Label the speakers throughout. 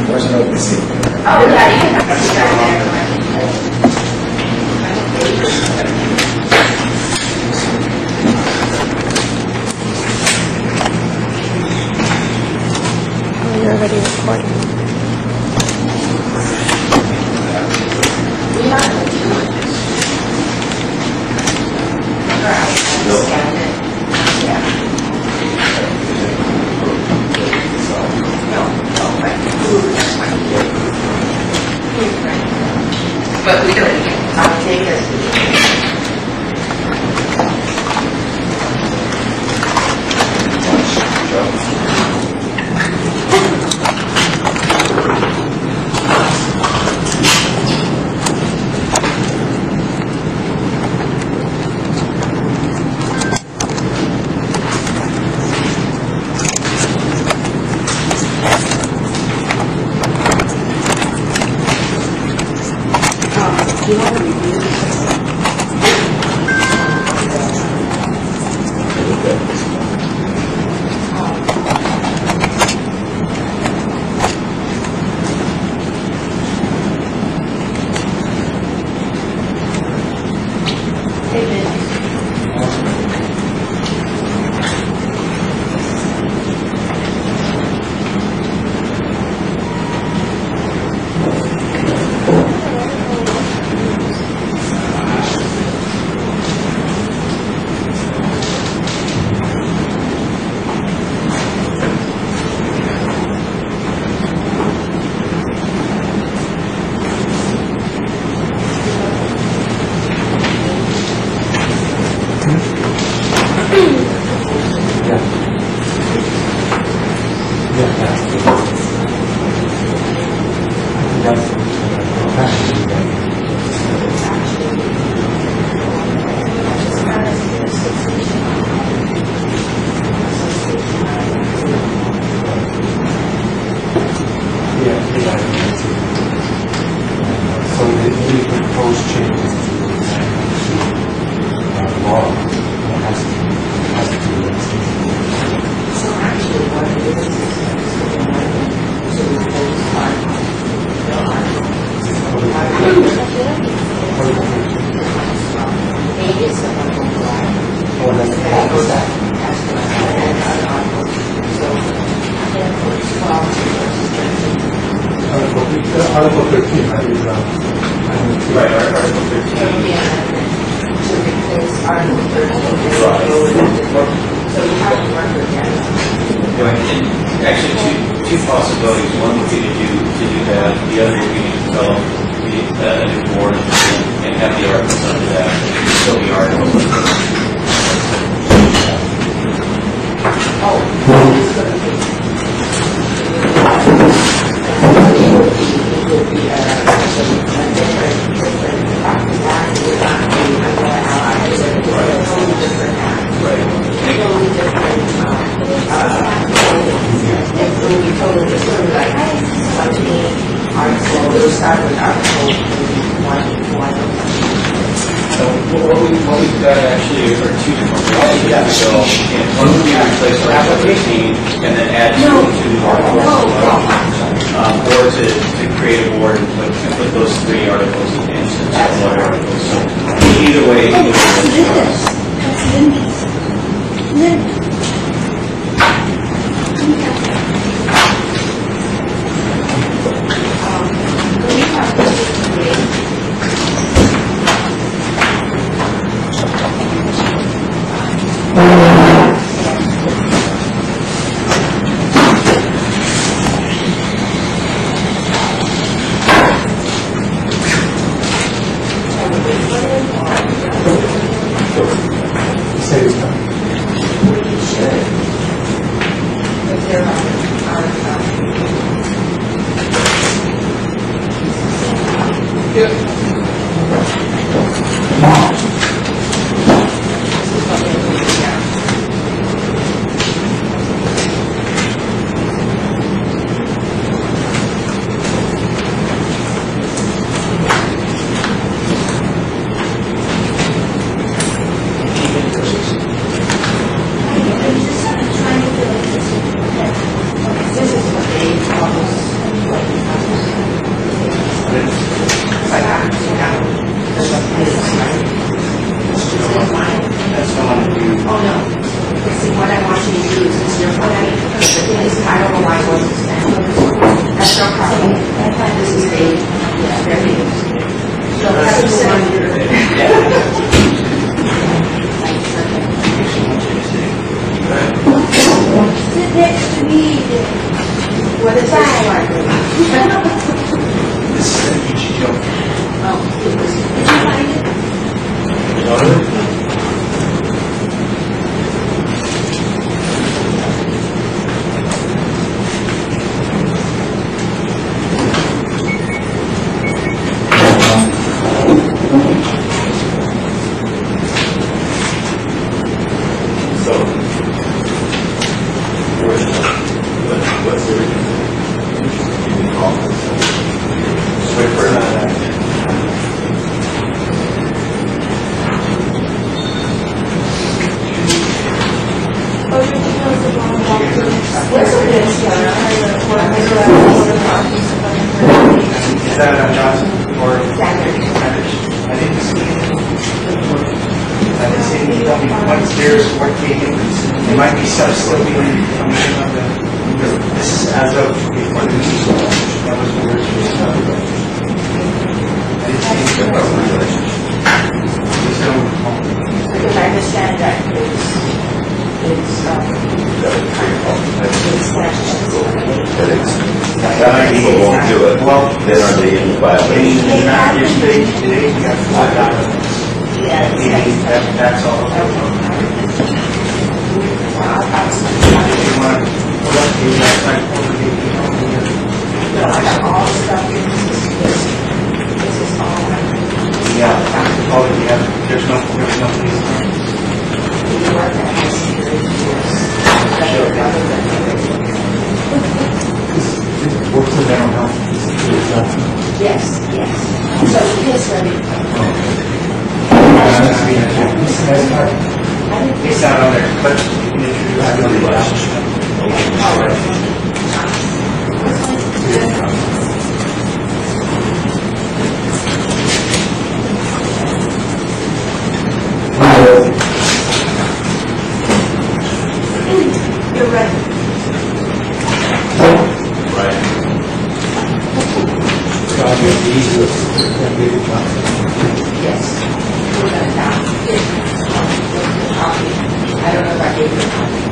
Speaker 1: Where's another PC?
Speaker 2: Oh, yeah, you can have
Speaker 3: You're already recording.
Speaker 2: We are going to do it. Yeah. But we don't I'll take this. Do you want to review this?
Speaker 4: Article 13, I think, right, Article 13.
Speaker 2: To replace Article 13. So you have to work with that.
Speaker 5: Actually, two possibilities. One would be to do that. The other would be to develop a new board and have the articles under that. So the articles. What we've got actually are two different ways. So one would be to replace Article 13 and then add two to Article 11, or to create a board and put those three articles into several other articles. So either way,
Speaker 2: This is what they almost like
Speaker 5: This is an easy joke.
Speaker 1: It might be self-slipping information on the. This is as of before the news. That was the original stuff. I didn't see anything about the relationship.
Speaker 2: Because I understand that
Speaker 6: People won't do it.
Speaker 1: Well,
Speaker 6: Then are they in violation?
Speaker 1: yesterday, today, we got $5. That's all. Yeah, oh, yeah, there's no police. Works in mental health.
Speaker 2: Yes. So he is ready.
Speaker 1: It's not on there, but you can introduce the relationship.
Speaker 2: You're ready.
Speaker 6: Right.
Speaker 2: Yes. We're going to down. I don't know if I gave you a copy.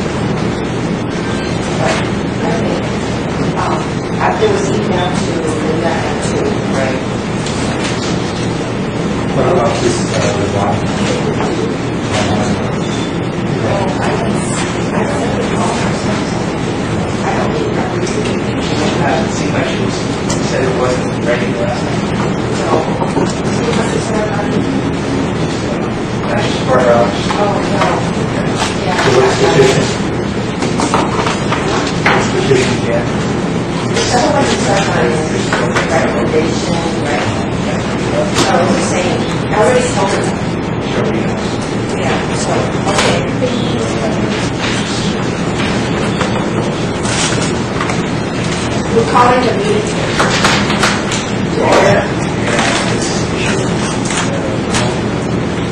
Speaker 2: But there was email to Linda and to Ray.
Speaker 4: What about this Guam?
Speaker 2: I don't remember.
Speaker 1: It seemed like she said it wasn't ready last night. For
Speaker 2: Oh, no. Yeah. Someone said my recommendation, right? I was saying, I already told her. Yeah, so, okay. We're calling the meeting.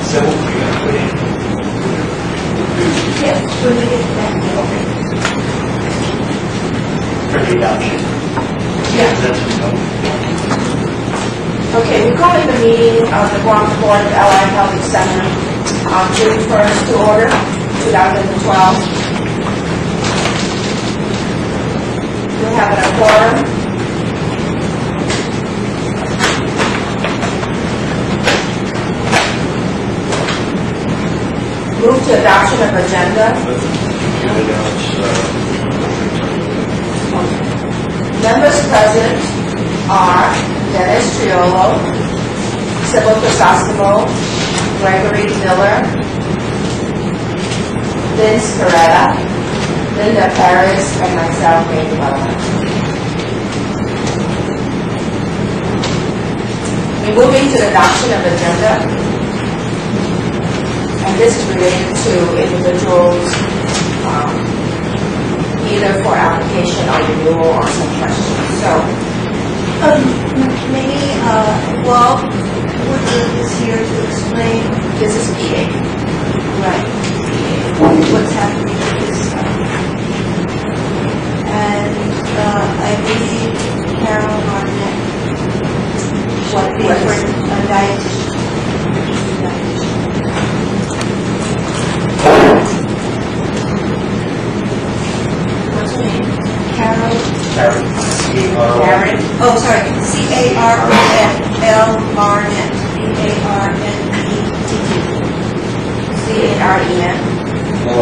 Speaker 1: So we're going to put in.
Speaker 2: Yes, when we get back.
Speaker 1: For the adoption.
Speaker 2: Yeah. Okay, we're calling the meeting of the Guam Board of Allied Health Center on June 1st to order, 2012. We have a quorum. Move to adoption of agenda. Members present are Dennis Triolo, Sybil Crisostomo, Gregory Miller, Vince Coretta, Linda Paris, and myself, Amy Butler. We're moving to the adoption of agenda. And this is related to individuals, either for application or renewal or some questions. So,
Speaker 7: maybe, Woodward is here to explain.
Speaker 2: this is PA.
Speaker 7: Right. What's happening with this stuff. And I believe Carol Arnett,
Speaker 2: What
Speaker 7: a dietitian.
Speaker 2: What's her name?
Speaker 7: Carol
Speaker 1: Carol, C-A-R-O-L.
Speaker 2: Karen?
Speaker 7: Oh, sorry, C-A-R-O-N-L-R-N, B-A-R-N-E-T-T.
Speaker 2: C-A-R-E-N?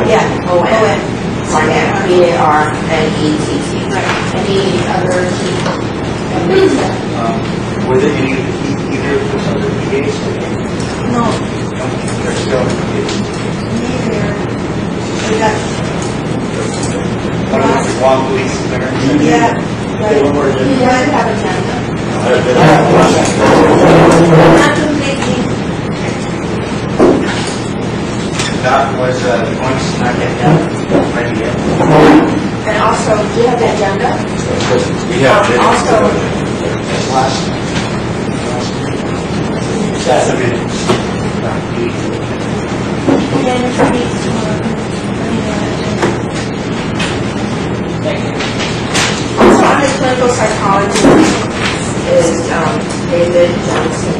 Speaker 7: Yeah, O-N.
Speaker 2: B-A-R-N-E-T-T. Any other key?
Speaker 1: Were there any either of those other PAs?
Speaker 7: No,
Speaker 1: They're still PAs.
Speaker 7: neither. We got,
Speaker 1: One was Guam police clearance.
Speaker 7: yeah, right.
Speaker 2: You guys have agenda?
Speaker 7: Not completely.
Speaker 1: That was the points not yet done, ready yet.
Speaker 2: And also, do you have the agenda?
Speaker 6: We have
Speaker 2: Also,
Speaker 1: Last. That's a minute.
Speaker 7: Then for these tomorrow.
Speaker 2: also on the clinical psychology is David Johnson.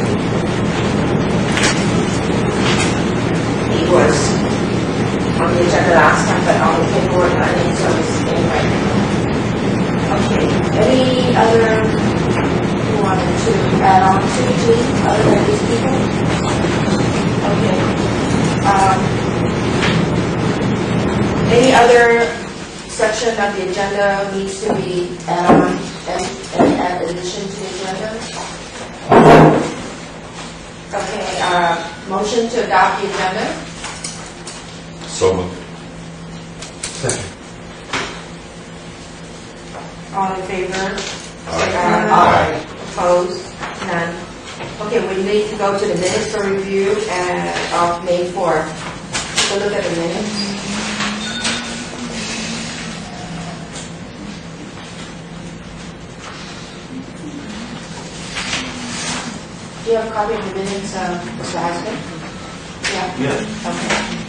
Speaker 2: He was on the agenda last time, but all the paperwork on it, so it's in right now. Okay, any other who wanted to add on to the team other than these people? Okay. Any other section of the agenda needs to be added on and add addition to the agenda? Okay, motion to adopt the agenda?
Speaker 6: So moved.
Speaker 2: All in favor? Say
Speaker 6: Aye.
Speaker 2: Opposed? None. Okay, we need to go to the minutes for review of May 4th. Take a look at the minutes. Do you have a copy of the minutes, Mr. Eisman? Yeah?
Speaker 6: Yes.
Speaker 2: Okay.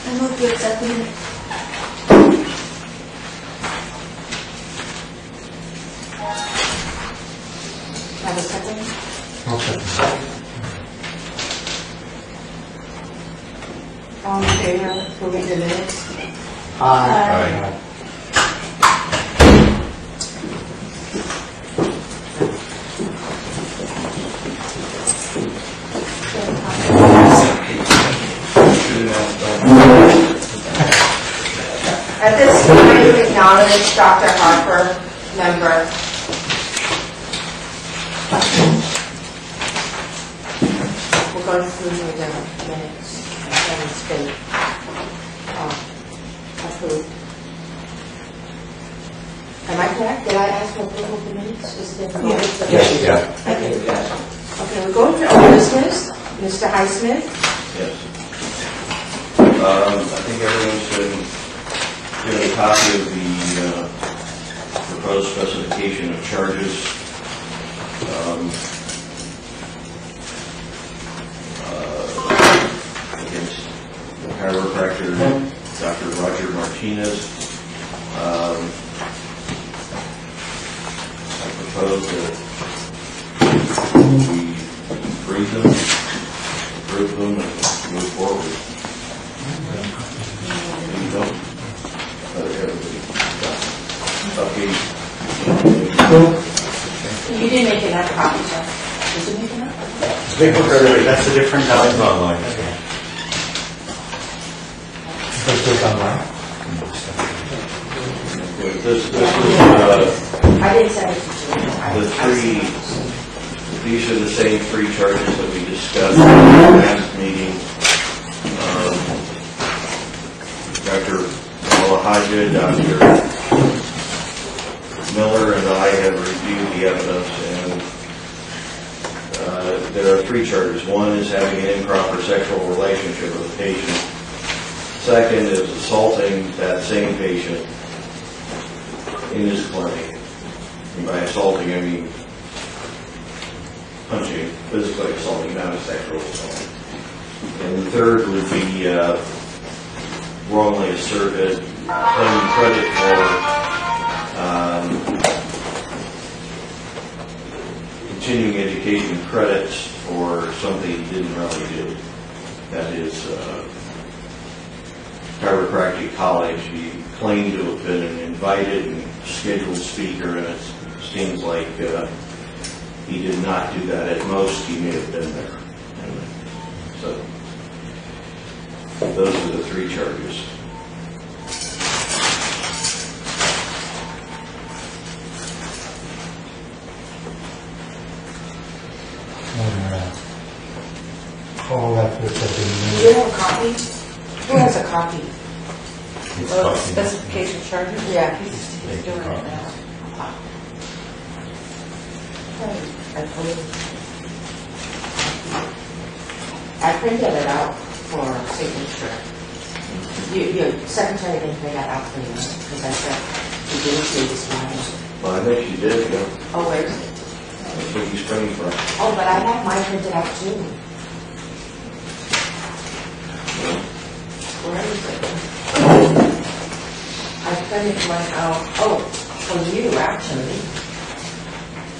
Speaker 7: I move to accept the minutes.
Speaker 2: Have a second? All in favor of approving the minutes?
Speaker 6: Aye.
Speaker 2: At this time, we acknowledge Dr. Harper, member. We're going through the minutes, and it's been approved. Am I correct? Did I ask for approval of the minutes? Is it been voted?
Speaker 6: Yes, yeah.
Speaker 2: Okay, we're going to old business. Mr. Highsmith?
Speaker 6: Yes. I think everyone's been given a copy of the proposed specification of charges. Against the chiropractor, Dr. Roger Martinez. I propose that we freeze them, approve them, and move forward. You don't.
Speaker 2: You didn't make enough copies, huh? Did you make enough?
Speaker 1: That's a different
Speaker 6: It's
Speaker 1: document.
Speaker 6: online. This is,
Speaker 2: I didn't send it to you.
Speaker 6: the three, these are the same three charges that we discussed in the last meeting. Dr. Malahaja, Dr. Miller, and I have reviewed the evidence, and there are 3 charges. One is having an improper sexual relationship with a patient. Second is assaulting that same patient in his clinic. And by assaulting, I mean punching, physically assaulting, not a sexual assault. And the third would be wrongly asserted, claiming credit for continuing education credits for something he didn't really do. That is chiropractic college. He claimed to have been an invited and scheduled speaker, and it seems like he did not do that. At most, he may have been there. And so those are the 3 charges.
Speaker 4: All that would have been.
Speaker 2: Do you have a copy? Who has a copy?
Speaker 7: Specification charges?
Speaker 2: Yeah.
Speaker 7: He's doing it now.
Speaker 2: I printed it out for signature. Your secretary didn't print that out for you, because I said you didn't see this morning.
Speaker 6: Well, I think she did, yeah.
Speaker 2: Oh, where is it?
Speaker 6: That's what he's printing from.
Speaker 2: Oh, but I have mine printed out too. Where is it? I printed mine out, oh, for you actually.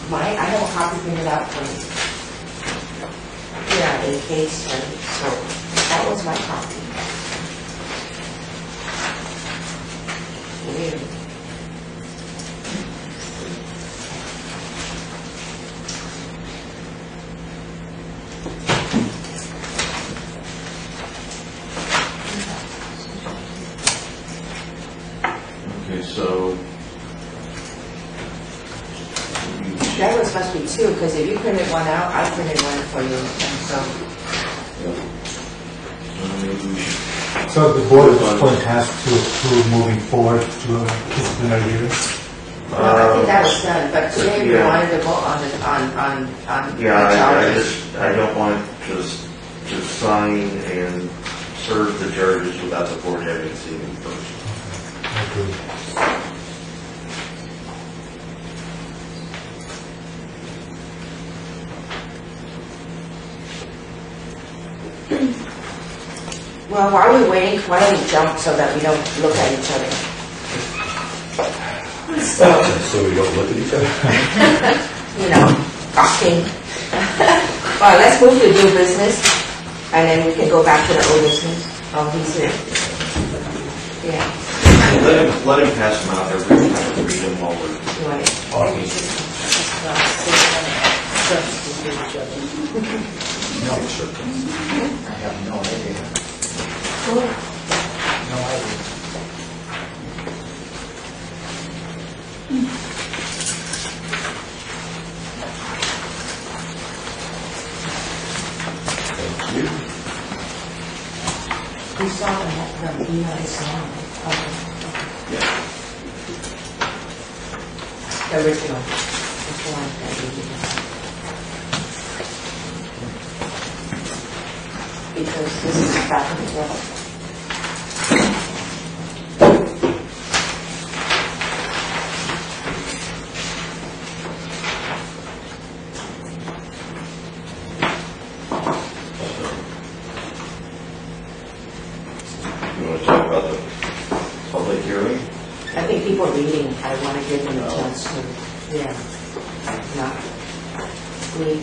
Speaker 2: Mine, I have a copy printed out for you. Yeah, in case, so that was my copy. Weird.
Speaker 6: Okay, so
Speaker 2: That was supposed to be 2, because if you printed one out, I printed one for you, and so.
Speaker 6: maybe we should.
Speaker 4: So the board at this point has to approve moving forward to a disciplinary hearing?
Speaker 2: I think that was done, but today we
Speaker 6: Yeah.
Speaker 2: wanted to vote on the
Speaker 6: Yeah,
Speaker 2: charges.
Speaker 6: I don't want to sign and serve the charges without the board having seen them first.
Speaker 4: Okay.
Speaker 2: Well, while we're waiting, why don't we jump so that we don't look at each other?
Speaker 8: So we don't look at each other?
Speaker 2: You know, talking. Well, let's move to new business, and then we can go back to the old business. Oh, he's here. Yeah.
Speaker 6: Let him pass them out. Everybody have to read them while we're
Speaker 2: You want it?
Speaker 6: talking.
Speaker 1: I have no idea. No idea.
Speaker 2: We saw the email I saw.
Speaker 6: Yeah.
Speaker 2: The original. The one that we did. Because this is back and forth.
Speaker 6: You want to talk about the public hearing?
Speaker 2: I think people are reading. I want to give them a chance to, not read.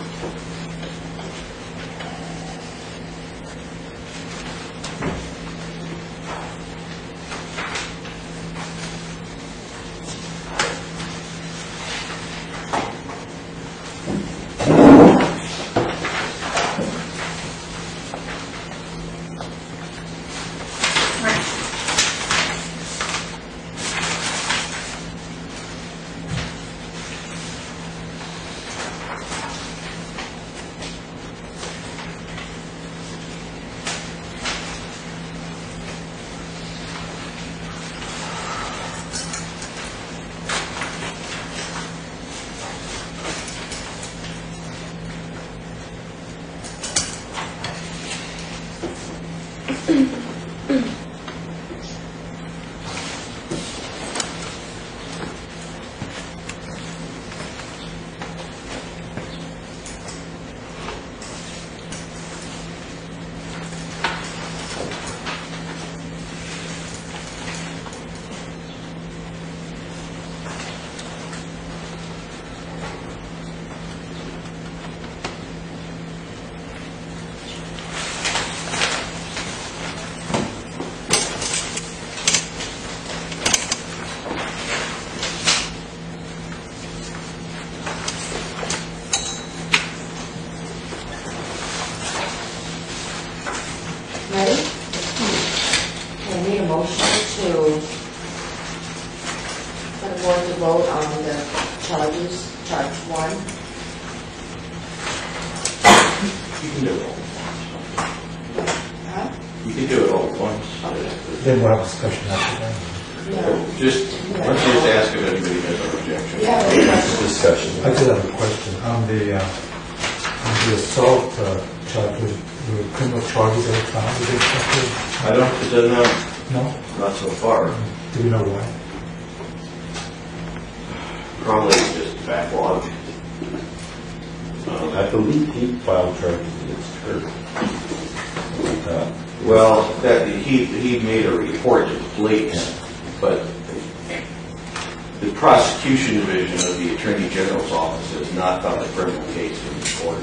Speaker 2: Ready? I need a motion to, for the board to vote on the charges, charge 1.
Speaker 6: You can do it all
Speaker 2: Huh?
Speaker 6: at once. You can do it all at once.
Speaker 4: Then we'll have a discussion after that.
Speaker 2: No.
Speaker 6: Just, let's just ask if anybody has an objection.
Speaker 2: You have any questions?
Speaker 8: Discussion.
Speaker 4: I just have a question. On the assault charge, were criminal charges ever found with this?
Speaker 6: I don't, it does not,
Speaker 4: No?
Speaker 6: not so far.
Speaker 4: Do we know why?
Speaker 6: Probably just backlog.
Speaker 8: I believe he filed charges against her.
Speaker 6: Well, that, he made a report to the police, but the prosecution division of the Attorney General's office has not found a criminal case in court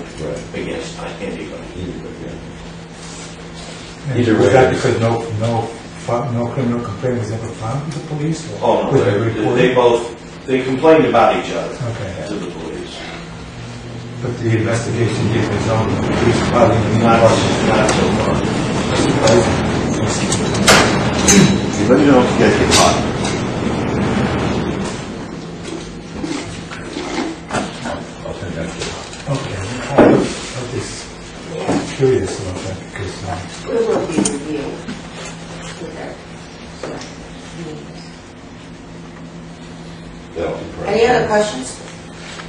Speaker 6: against anybody.
Speaker 4: And
Speaker 8: Either
Speaker 4: was
Speaker 8: way,
Speaker 4: that because no criminal complaint was ever found with the police? Or
Speaker 6: Oh,
Speaker 4: was it
Speaker 6: no,
Speaker 4: reported?
Speaker 6: they complained about each other
Speaker 4: Okay.
Speaker 6: to the police.
Speaker 4: But the investigation gave its own police probably
Speaker 6: Not so far.
Speaker 8: Let me know if you guys get caught. I'll turn that to
Speaker 4: Okay. I'm just curious about that because
Speaker 2: We will be reviewed.
Speaker 8: that'll be perfect.
Speaker 2: Any other questions?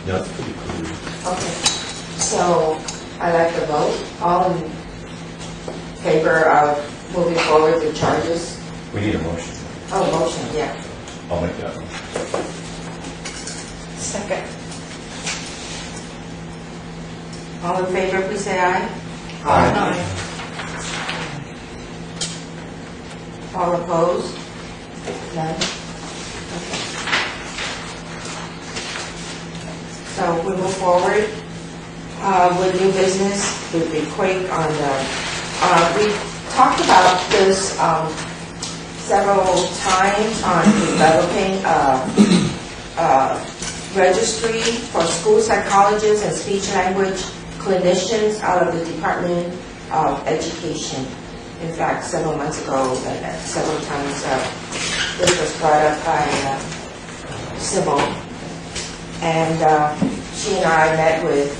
Speaker 8: No, it's pretty clear.
Speaker 2: Okay. So, I'd like to vote. All in favor of moving forward with charges?
Speaker 8: We need a motion.
Speaker 2: Oh, motion, yeah.
Speaker 8: I'll make that one.
Speaker 2: Second. All in favor, please say aye.
Speaker 8: Aye.
Speaker 2: All opposed? None? Okay. So we move forward with new business. We'll be quick on the, we talked about this several times on developing a registry for school psychologists and speech language clinicians out of the Department of Education. In fact, several months ago, and several times this was brought up by Sybil. And she and I met with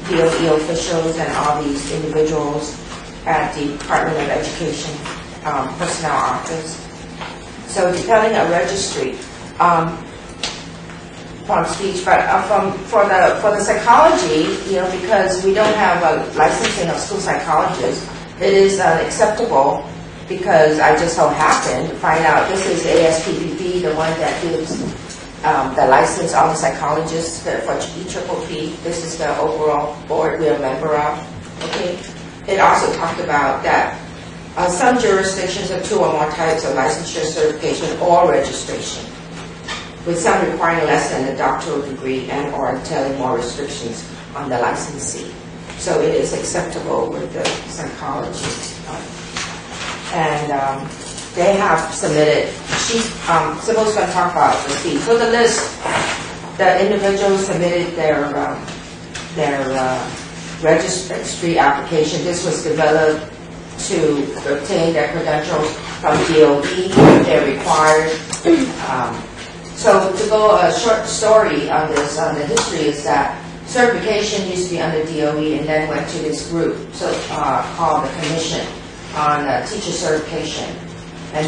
Speaker 2: DOE officials and all these individuals at the Department of Education personnel office. So developing a registry from speech, but for the psychology, because we don't have a licensing of school psychologists, it is acceptable because I just so happened to find out this is ASPPB, the one that gives the license on the psychologists for EPPP. This is the overall board we're a member of. Okay. It also talked about that some jurisdictions have 2 or more types of licensure, certification, or registration, with some requiring less than a doctoral degree and or entailing more restrictions on the licensee. So it is acceptable with the psychology. And they have submitted, Sybil's going to talk about the fee. For the list, the individuals submitted their registry application. This was developed to obtain their credentials from DOE. They're required. So to go a short story on this, on the history is that certification used to be under DOE and then went to this group called the Commission on Teacher Certification. And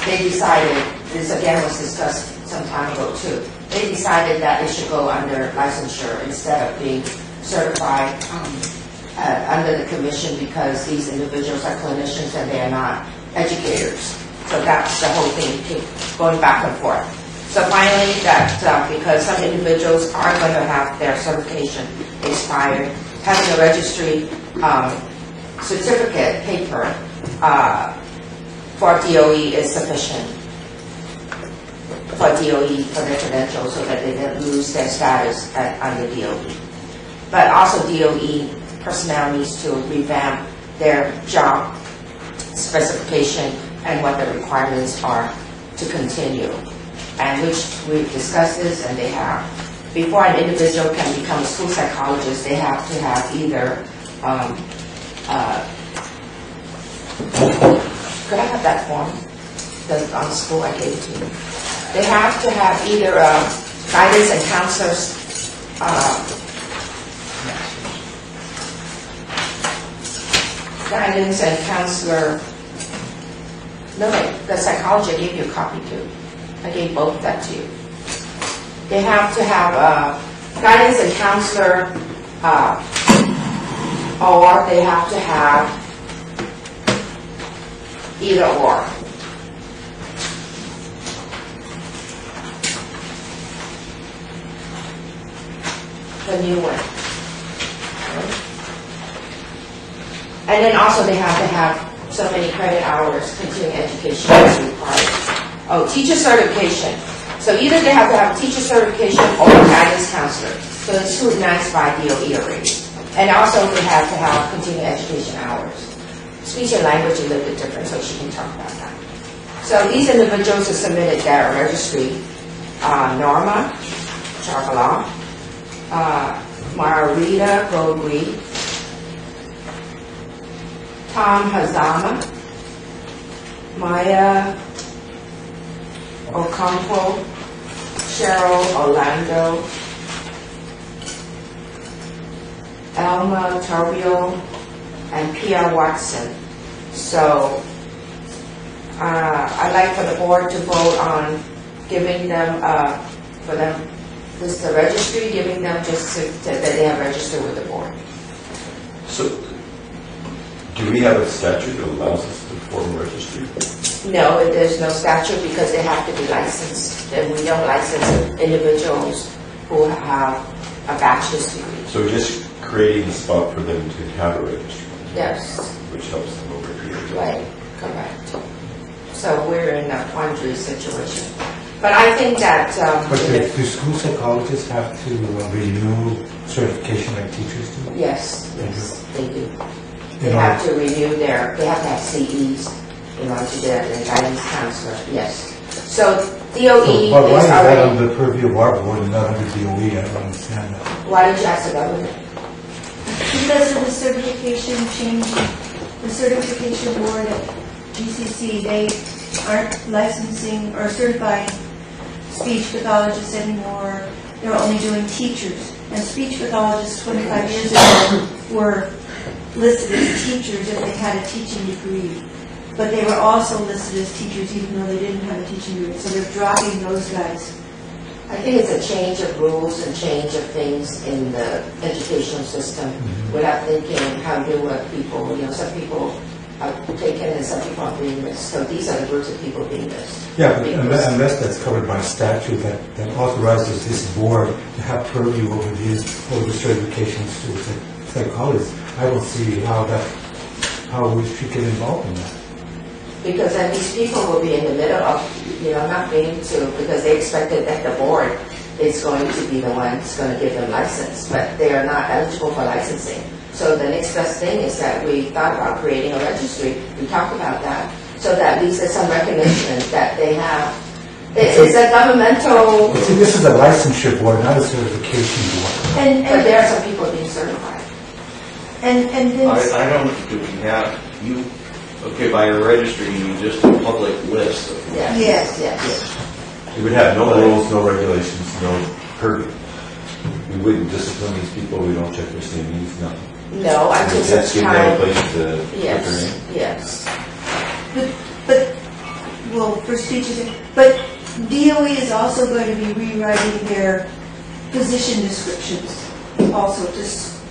Speaker 2: they decided, this again was discussed some time ago too, they decided that it should go under licensure instead of being certified under the commission because these individuals are clinicians and they are not educators. So that's the whole thing, keep going back and forth. So finally, that because some individuals are going to have their certification expired, having a registry certificate paper for DOE is sufficient for DOE for their credentials so that they don't lose their status under DOE. But also DOE personnel needs to revamp their job specification and what the requirements are to continue. And which we've discussed this, and they have. Before an individual can become a school psychologist, they have to have either, could I have that form? On school, I gave it to you. They have to have either guidance and counselors, guidance and counselor. No, the psychology, I gave you a copy too. I gave both that to you. They have to have guidance and counselor, or they have to have either or. The new one. And then also they have to have so many credit hours, continuing education is required. Oh, teacher certification. So either they have to have a teacher certification or a guidance counselor. So it's scrutinized by DOE already. And also they have to have continuing education hours. Speech and language is a little bit different, so she can talk about that. So these individuals have submitted their registry. Norma Chakala, Marita Gogri, Tom Hazama, Maya Ocampo, Cheryl Orlando, Elma Turbio, and Pia Watson. So I'd like for the board to vote on giving them, for them, this is the registry, giving them just that they have registered with the board.
Speaker 8: So, do we have a statute that allows us to form a registry?
Speaker 2: No, there's no statute because they have to be licensed. And we don't license individuals who have a bachelor's degree.
Speaker 8: So we're just creating a spot for them to have a registry?
Speaker 2: Yes.
Speaker 8: Which helps them over here.
Speaker 2: Right, correct. So we're in a quandary situation. But I think that...
Speaker 4: But do school psychologists have to renew certification like teachers do?
Speaker 2: Yes, yes, they do. They
Speaker 4: You know,
Speaker 2: have to renew their, they have to have CEs in order to get a guidance counselor, yes. So DOE
Speaker 4: but why
Speaker 2: is
Speaker 4: is that
Speaker 2: already...
Speaker 4: on the purview of our board and not under DOE? I don't understand that.
Speaker 2: Why don't you ask the government?
Speaker 7: Because of the certification change, the certification board at GCC, they aren't licensing or certifying speech pathologists anymore. They're only doing teachers. And speech pathologists 25 years ago were listed as teachers if they had a teaching degree. But they were also listed as teachers even though they didn't have a teaching degree. So they're dropping those guys.
Speaker 2: I think it's a change of rules and change of things in the educational system without thinking how to do what people, some people are taken and some people are being missed. So these are the groups of people being missed.
Speaker 4: Yeah, but unless that's covered by statute that authorizes this board to have purview over the certifications to psychologists, I don't see how we should get involved in that.
Speaker 2: Because then these people will be in the middle of, not being to, because they expected that the board is going to be the one that's going to give them license, but they are not eligible for licensing. So the next best thing is that we thought about creating a registry. We talked about that, so that at least there's some recognition that they have. It's a governmental...
Speaker 4: See, this is a licensure board, not a certification board.
Speaker 2: But there are some people being certified.
Speaker 7: And Vince,
Speaker 6: I don't, do we have, okay, by a registry, you mean just a public list of...
Speaker 2: Yes.
Speaker 8: We would have no rules, no regulations, no purview. We wouldn't discipline these people, we don't check their CMEs, nothing.
Speaker 2: No, I
Speaker 8: We
Speaker 2: just
Speaker 8: just give them a place to put their name.
Speaker 2: Yes.
Speaker 7: for speeches, but DOE is also going to be rewriting their position descriptions also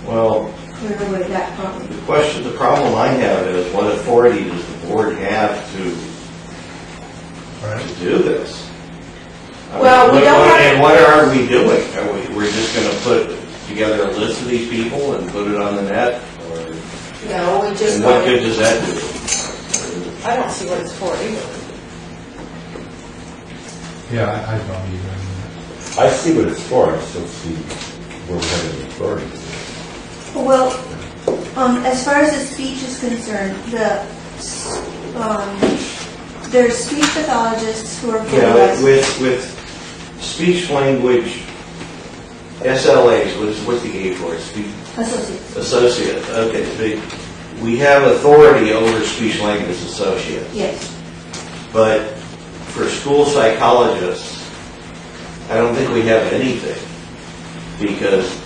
Speaker 6: Well,
Speaker 7: clear away that problem.
Speaker 6: The problem I have is what authority does the board have to do this? I mean,
Speaker 2: Well, we don't have-
Speaker 6: And what are we doing? We're just going to put together a list of these people and put it on the net? Or,
Speaker 2: No, we just.
Speaker 6: and what good does that do?
Speaker 2: I don't see what it's for either.
Speaker 4: Yeah, I don't either.
Speaker 8: I see what it's for, I still see where we have the authority.
Speaker 7: Well, as far as the speech is concerned, there's speech pathologists who are fully
Speaker 6: Yeah,
Speaker 7: licensed.
Speaker 6: with speech language SLAs, what's the A for it?
Speaker 7: Associates.
Speaker 6: Associate. Okay, we have authority over speech language associates.
Speaker 7: Yes.
Speaker 6: But for school psychologists, I don't think we have anything, because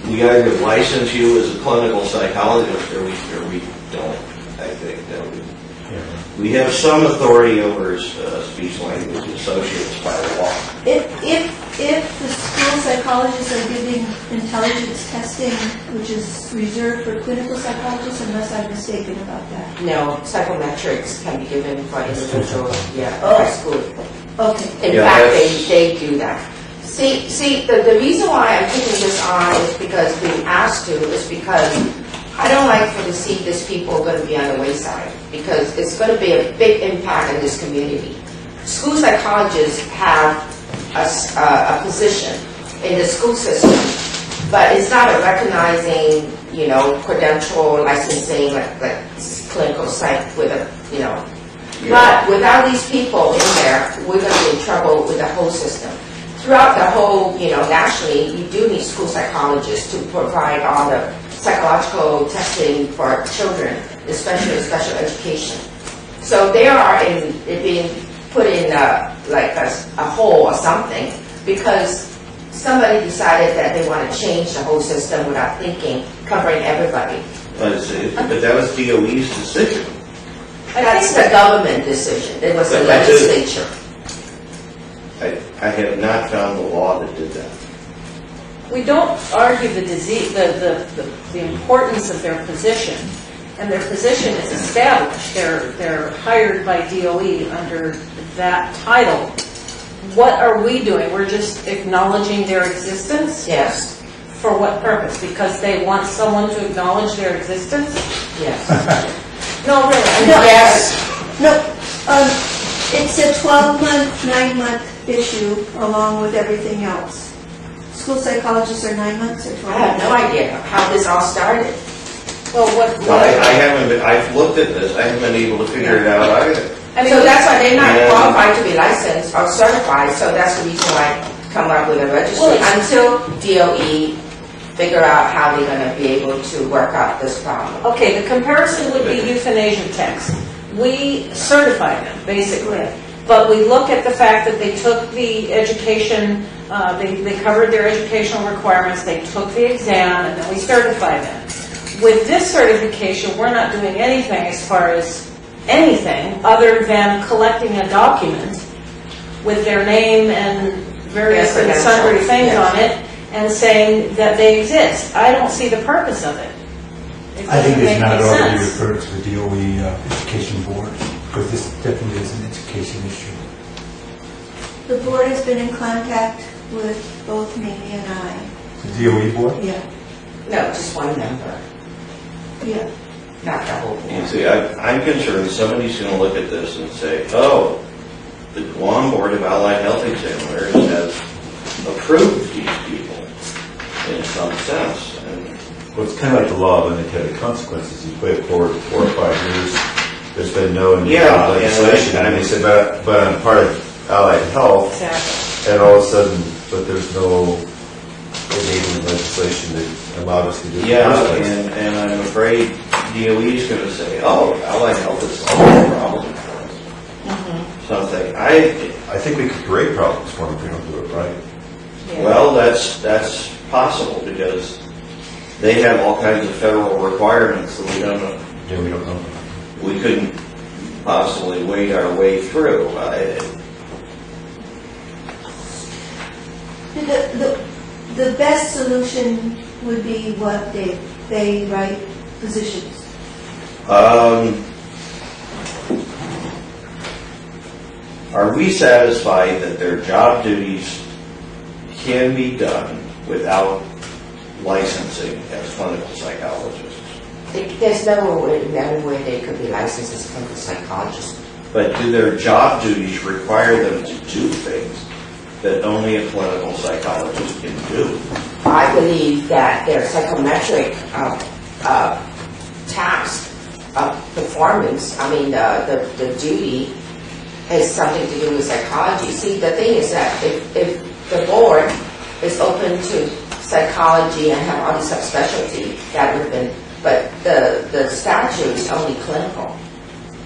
Speaker 6: we either license you as a clinical psychologist or we don't, I think. We have some authority over speech language associates by law.
Speaker 7: If the school psychologists are giving intelligence testing, which is reserved for clinical psychologists, unless I'm mistaken about that.
Speaker 2: No, psychometrics can be given for individuals, yeah,
Speaker 7: Oh.
Speaker 2: high school.
Speaker 7: Okay.
Speaker 2: In
Speaker 6: Yeah,
Speaker 2: fact,
Speaker 6: that's-
Speaker 2: they do that. See, the reason why I'm taking this on is because being asked to is because I don't like to see these people going to be on the wayside, because it's going to be a big impact in this community. School psychologists have a position in the school system, but it's not a recognizing, credential licensing like clinical psych with a, But without these people in there, we're going to be in trouble with the whole system. Throughout the whole, nationally, you do need school psychologists to provide all the psychological testing for children, especially in special education. So they are being put in a hole or something because somebody decided that they want to change the whole system without thinking, covering everybody.
Speaker 6: But that was DOE's decision.
Speaker 2: That's the government decision. It was the
Speaker 6: But that's it.
Speaker 2: legislature.
Speaker 6: I have not found the law that did that.
Speaker 9: We don't argue the disease, the importance of their position, and their position is established. They're hired by DOE under that title. What are we doing? We're just acknowledging their existence?
Speaker 2: Yes.
Speaker 9: For what purpose? Because they want someone to acknowledge their existence?
Speaker 2: Yes.
Speaker 9: No, really. I mean,
Speaker 7: No.
Speaker 2: Yes.
Speaker 7: No, it's a 12-month, 9-month issue along with everything else. School psychologists are 9 months or 12
Speaker 2: I have
Speaker 7: months?
Speaker 2: no idea how this all started.
Speaker 9: Well,
Speaker 6: I haven't been, I've looked at this, I haven't been able to figure it out either.
Speaker 2: So that's why they're not
Speaker 6: Yeah.
Speaker 2: qualified to be licensed or certified, so that's the reason why I come up with a registry until DOE figure out how they're going to be able to work out this problem.
Speaker 9: okay, the comparison would be euthanasia techs. We certify them, basically. But we look at the fact that they took the education, they covered their educational requirements, they took the exam, and then we certify them. With this certification, we're not doing anything as far as anything other than collecting a document with their name and various and sundry things on it and saying that they exist. I don't see the purpose of it.
Speaker 4: I think
Speaker 9: doesn't
Speaker 4: it's
Speaker 9: make
Speaker 4: not
Speaker 9: any
Speaker 4: already
Speaker 9: sense.
Speaker 4: referred to the DOE Education Board, because this definitely is an education issue.
Speaker 7: The board has been in contact with both Mamie and I.
Speaker 4: The DOE Board?
Speaker 7: Yeah,
Speaker 2: No, just one member,
Speaker 7: yeah.
Speaker 2: not the whole
Speaker 6: You
Speaker 2: board.
Speaker 6: see, I'm concerned somebody's going to look at this and say, oh, the Guam Board of Allied Health Examiners has approved these people in some sense. And
Speaker 8: Well, it's kind of like the law of unintended consequences. You put it forward 4 or 5 years, there's been no
Speaker 6: Yeah,
Speaker 8: legislation,
Speaker 6: and
Speaker 8: and they said, but I'm part of Allied Health,
Speaker 9: Exactly.
Speaker 8: and all of a sudden, but there's no enabling legislation that allowed us to do it. in the
Speaker 6: yeah,
Speaker 8: first place.
Speaker 6: and I'm afraid DOE is going to say, oh, Allied Health is solving the problem. Something.
Speaker 8: I think we could create problems for them if we don't do it right.
Speaker 6: Well, that's possible because they have all kinds of federal requirements that we don't know.
Speaker 8: Yeah, we don't know.
Speaker 6: We couldn't possibly wade our way through.
Speaker 7: The best solution would be what, Dave? they write positions?
Speaker 6: Are we satisfied that their job duties can be done without licensing as clinical psychologists?
Speaker 2: There's no way they could be licensed as clinical psychologists.
Speaker 6: But do their job duties require them to do things that only a clinical psychologist can do?
Speaker 2: I believe that their psychometric task performance, I mean, the duty has something to do with psychology. See, the thing is that if the board is open to psychology and have all these subspecialty, that would have been, but the statute is only clinical.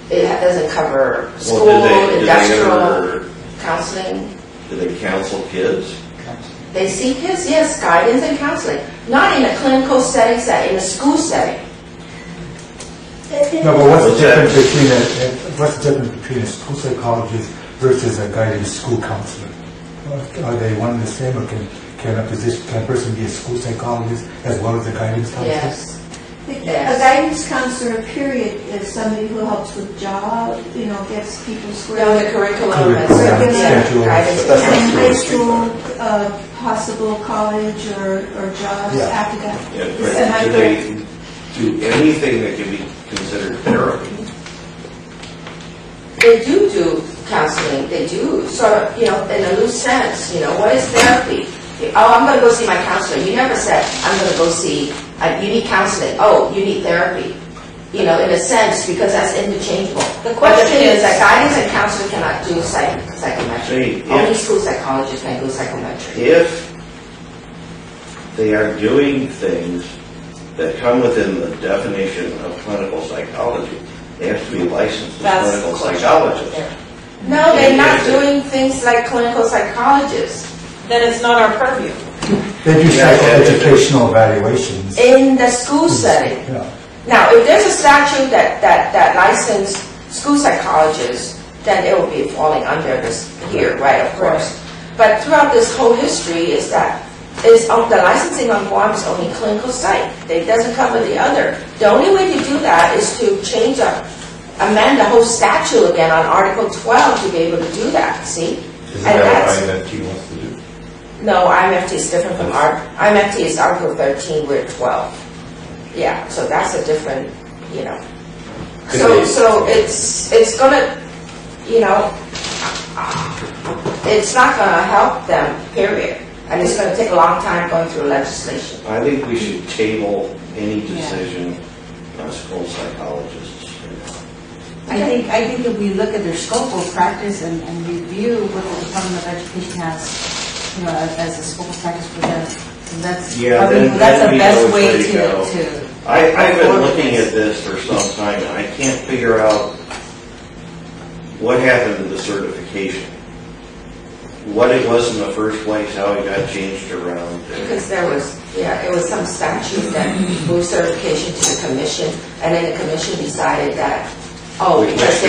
Speaker 2: It doesn't cover school, industrial, counseling.
Speaker 6: Do they counsel kids?
Speaker 2: They see kids, yes, guidance and counseling. Not in a clinical setting, in a school setting.
Speaker 4: No, but what's the difference between a school psychologist versus a guidance school counselor? Are they one and the same, or can a person be a school psychologist as well as a guidance counselor?
Speaker 2: Yes.
Speaker 7: A guidance counselor, period, is somebody who helps with job, gets people squared.
Speaker 2: No, the curriculum and
Speaker 4: schedule.
Speaker 2: guidance.
Speaker 7: And high school, possible college or jobs after that.
Speaker 6: Yeah,
Speaker 7: Am I
Speaker 6: do
Speaker 7: correct?
Speaker 6: they do anything that can be considered therapy?
Speaker 2: They do counseling. They do sort of, in a loose sense. What is therapy? Oh, I'm going to go see my counselor. You never said, I'm going to go see, you need counseling. Oh, you need therapy. In a sense, because that's interchangeable.
Speaker 9: The question
Speaker 2: is that guidance and counseling cannot do psychometry.
Speaker 6: See,
Speaker 2: Only school psychologists can do psychometry.
Speaker 6: If they are doing things that come within the definition of clinical psychology, they have to be licensed as
Speaker 9: That's
Speaker 6: clinical
Speaker 9: the question.
Speaker 6: psychologists.
Speaker 2: No, they're not doing things like clinical psychologists.
Speaker 9: Then it's not our purview.
Speaker 4: They do psychoeducational evaluations.
Speaker 2: In the school setting.
Speaker 4: Yeah.
Speaker 2: Now, if there's a statute that licensed school psychologists, then it will be falling under this here, right, of course. But throughout this whole history is that the licensing on Guam is only clinical psych. It doesn't cover the other. The only way to do that is to amend the whole statute again on Article 12 to be able to do that, see?
Speaker 8: Isn't that what IMFT wants to do?
Speaker 2: No, IMFT is different from IMFT is Article 13, we're 12. Yeah, so that's a different, So it's gonna, it's not gonna help them, period. And it's gonna take a long time going through legislation.
Speaker 6: I think we should table any decision on school psychologists.
Speaker 10: I think if we look at their scope of practice and review what the Department of Education has, as a scope of practice for them, that's the best way to.
Speaker 6: I've been looking at this for some time, and I can't figure out what happened to the certification. What it was in the first place, how it got changed around.
Speaker 2: Because it was some statute that moved certification to the commission, and then the commission decided that, because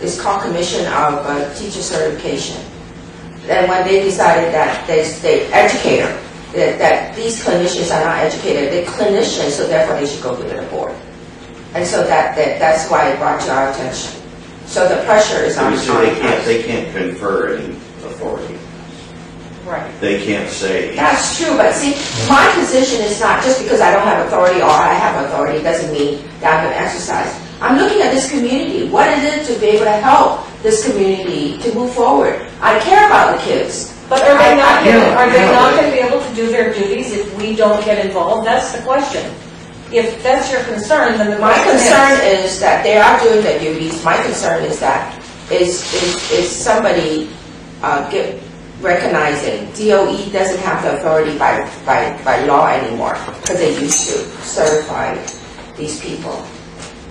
Speaker 2: it's called Commission of Teacher Certification. And when they decided that educator, that these clinicians are not educated, they're clinicians, so therefore they should go to the board. And so that's why it brought to our attention. So the pressure is on.
Speaker 6: So they can't confer any authority.
Speaker 9: Right.
Speaker 6: They can't say.
Speaker 2: That's true, but see, my position is not just because I don't have authority or I have authority doesn't mean that I'm going to exercise. I'm looking at this community. What is it to be able to help this community to move forward? I care about the kids.
Speaker 9: But are they not going to be able to do their duties if we don't get involved? That's the question. If that's your concern, then
Speaker 2: my concern is that they are doing their duties. My concern is that is somebody recognizing DOE doesn't have the authority by law anymore because they used to certify these people.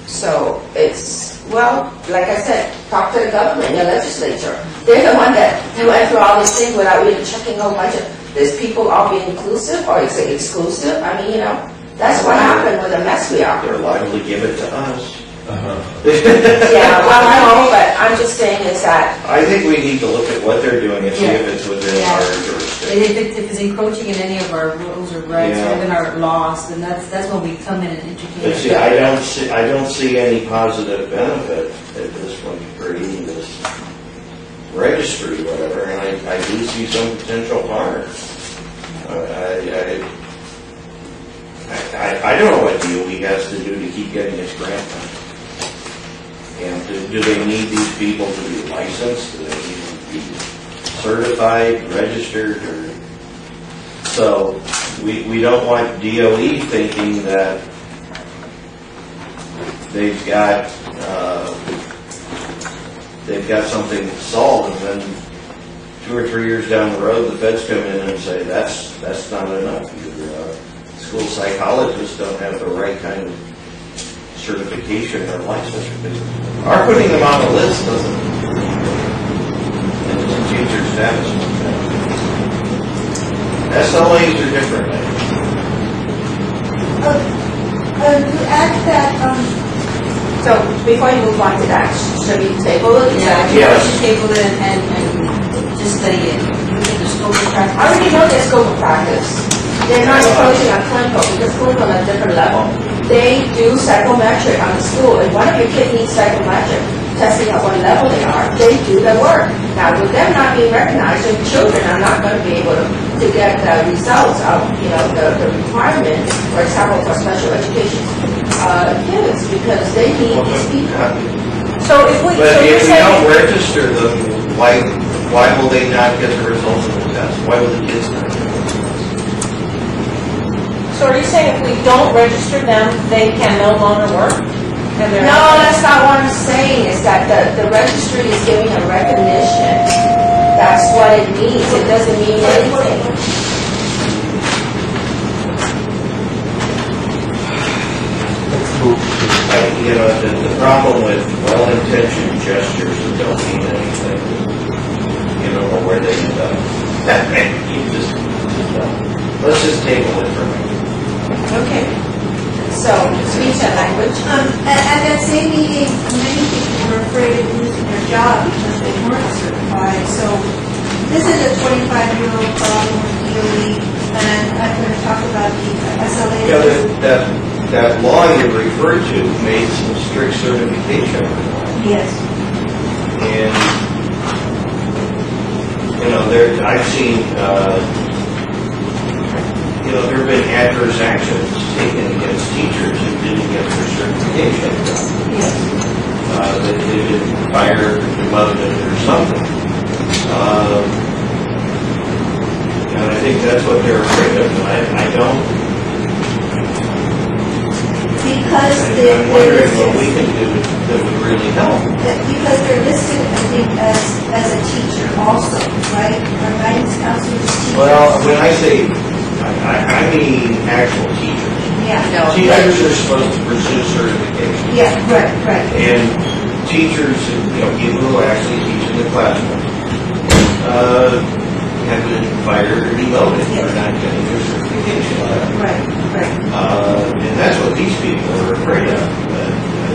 Speaker 2: So it's, like I said, talk to the government, the legislature. They're the one that went through all these things without really checking a whole bunch of, is people all being inclusive or is it exclusive? I mean, that's what happened with the mess we are.
Speaker 6: They're liable to give it to us.
Speaker 2: Yeah, well, no, but I'm just saying is that,
Speaker 6: I think we need to look at what they're doing and see if it's within
Speaker 10: Yeah.
Speaker 6: our
Speaker 10: And
Speaker 6: jurisdiction.
Speaker 10: if it's encroaching in any of our rules or rights
Speaker 6: Yeah.
Speaker 10: or even our laws, then that's when we come in and
Speaker 6: But
Speaker 10: intervene.
Speaker 6: see, I don't see any positive benefit at this point for creating this registry, whatever, and I do see some potential harm. I don't know what DOE has to do to keep getting its grant money. And do they need these people to be licensed? Do they need to be certified, registered, or? So we don't want DOE thinking that they've got something solved, and then 2 or 3 years down the road, the feds come in and say that's not enough. Your school psychologists don't have the right kind of certification or licensure. Our putting them on the list doesn't change their status. SLAs are different.
Speaker 7: To add that,
Speaker 2: so before you move on to that, should we table it?
Speaker 10: Yeah,
Speaker 6: Yes.
Speaker 10: we should table it and just study it. Look at the scope of practice.
Speaker 2: I already know their scope of practice. They're not approaching on clinical because clinical on a different level. They do psychometric on the school. If one of your kids needs psychometric, testing at what level they are, they do the work. Now, with them not being recognized, the children are not going to be able to get the results of, the requirements, for example, for special education kids, because they need these people.
Speaker 9: So if we,
Speaker 6: But
Speaker 9: so you're
Speaker 6: if we
Speaker 9: saying,
Speaker 6: don't register them, why will they not get the results of the test? Why will the kids not get the results?
Speaker 9: so are you saying if we don't register them, they can no longer work? And they're
Speaker 2: No, that's not what I'm saying, is that the registry is giving a recognition. That's what it means. It doesn't mean anything.
Speaker 6: The problem with well-intentioned gestures that don't mean anything, or where they end up. Let's just table it for a minute.
Speaker 2: Okay. So, speech and language.
Speaker 7: at that same meeting, many people were afraid of losing their job because they weren't certified. So this is a 25-year-old problem with DOE, and I'm going to talk about the SLA.
Speaker 6: Yeah, that law you referred to made some strict certification requirements.
Speaker 7: Yes.
Speaker 6: And, I've seen, there have been adverse actions taken against teachers who didn't get their certification done.
Speaker 7: Yes.
Speaker 6: That they didn't fire, demoted, or something. And I think that's what they're afraid of. I don't.
Speaker 7: Because
Speaker 6: I'm wondering what we can do that would really help.
Speaker 7: Because they're listed, I think, as a teacher also, right? Our guidance counselors teachers.
Speaker 6: Well, when I say, I mean actual teachers.
Speaker 7: Yeah.
Speaker 2: No.
Speaker 6: Teachers are supposed to pursue certification.
Speaker 7: Yeah, right.
Speaker 6: And teachers, people who actually teach in the classroom, have been fired or demoted for not getting their certification done.
Speaker 7: Right.
Speaker 6: And that's what these people are afraid of.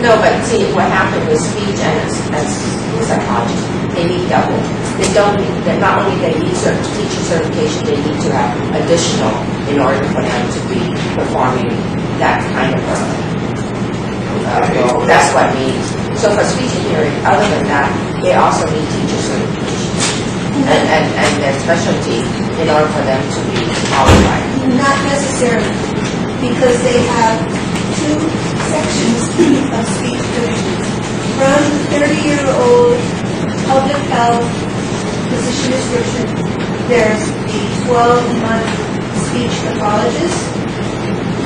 Speaker 2: No, but see, what happened with speech and psychology, they need double. They don't need, not only they need teacher certification, they need to have additional in order for them to be performing that kind of role. That's what it means. So for speech and hearing, other than that, they also need teacher certification and their specialty in order for them to be qualified.
Speaker 7: Not necessarily, because they have 2 sections of speech divisions. From the 30-year-old public health position description, there's the 12-month speech pathologist,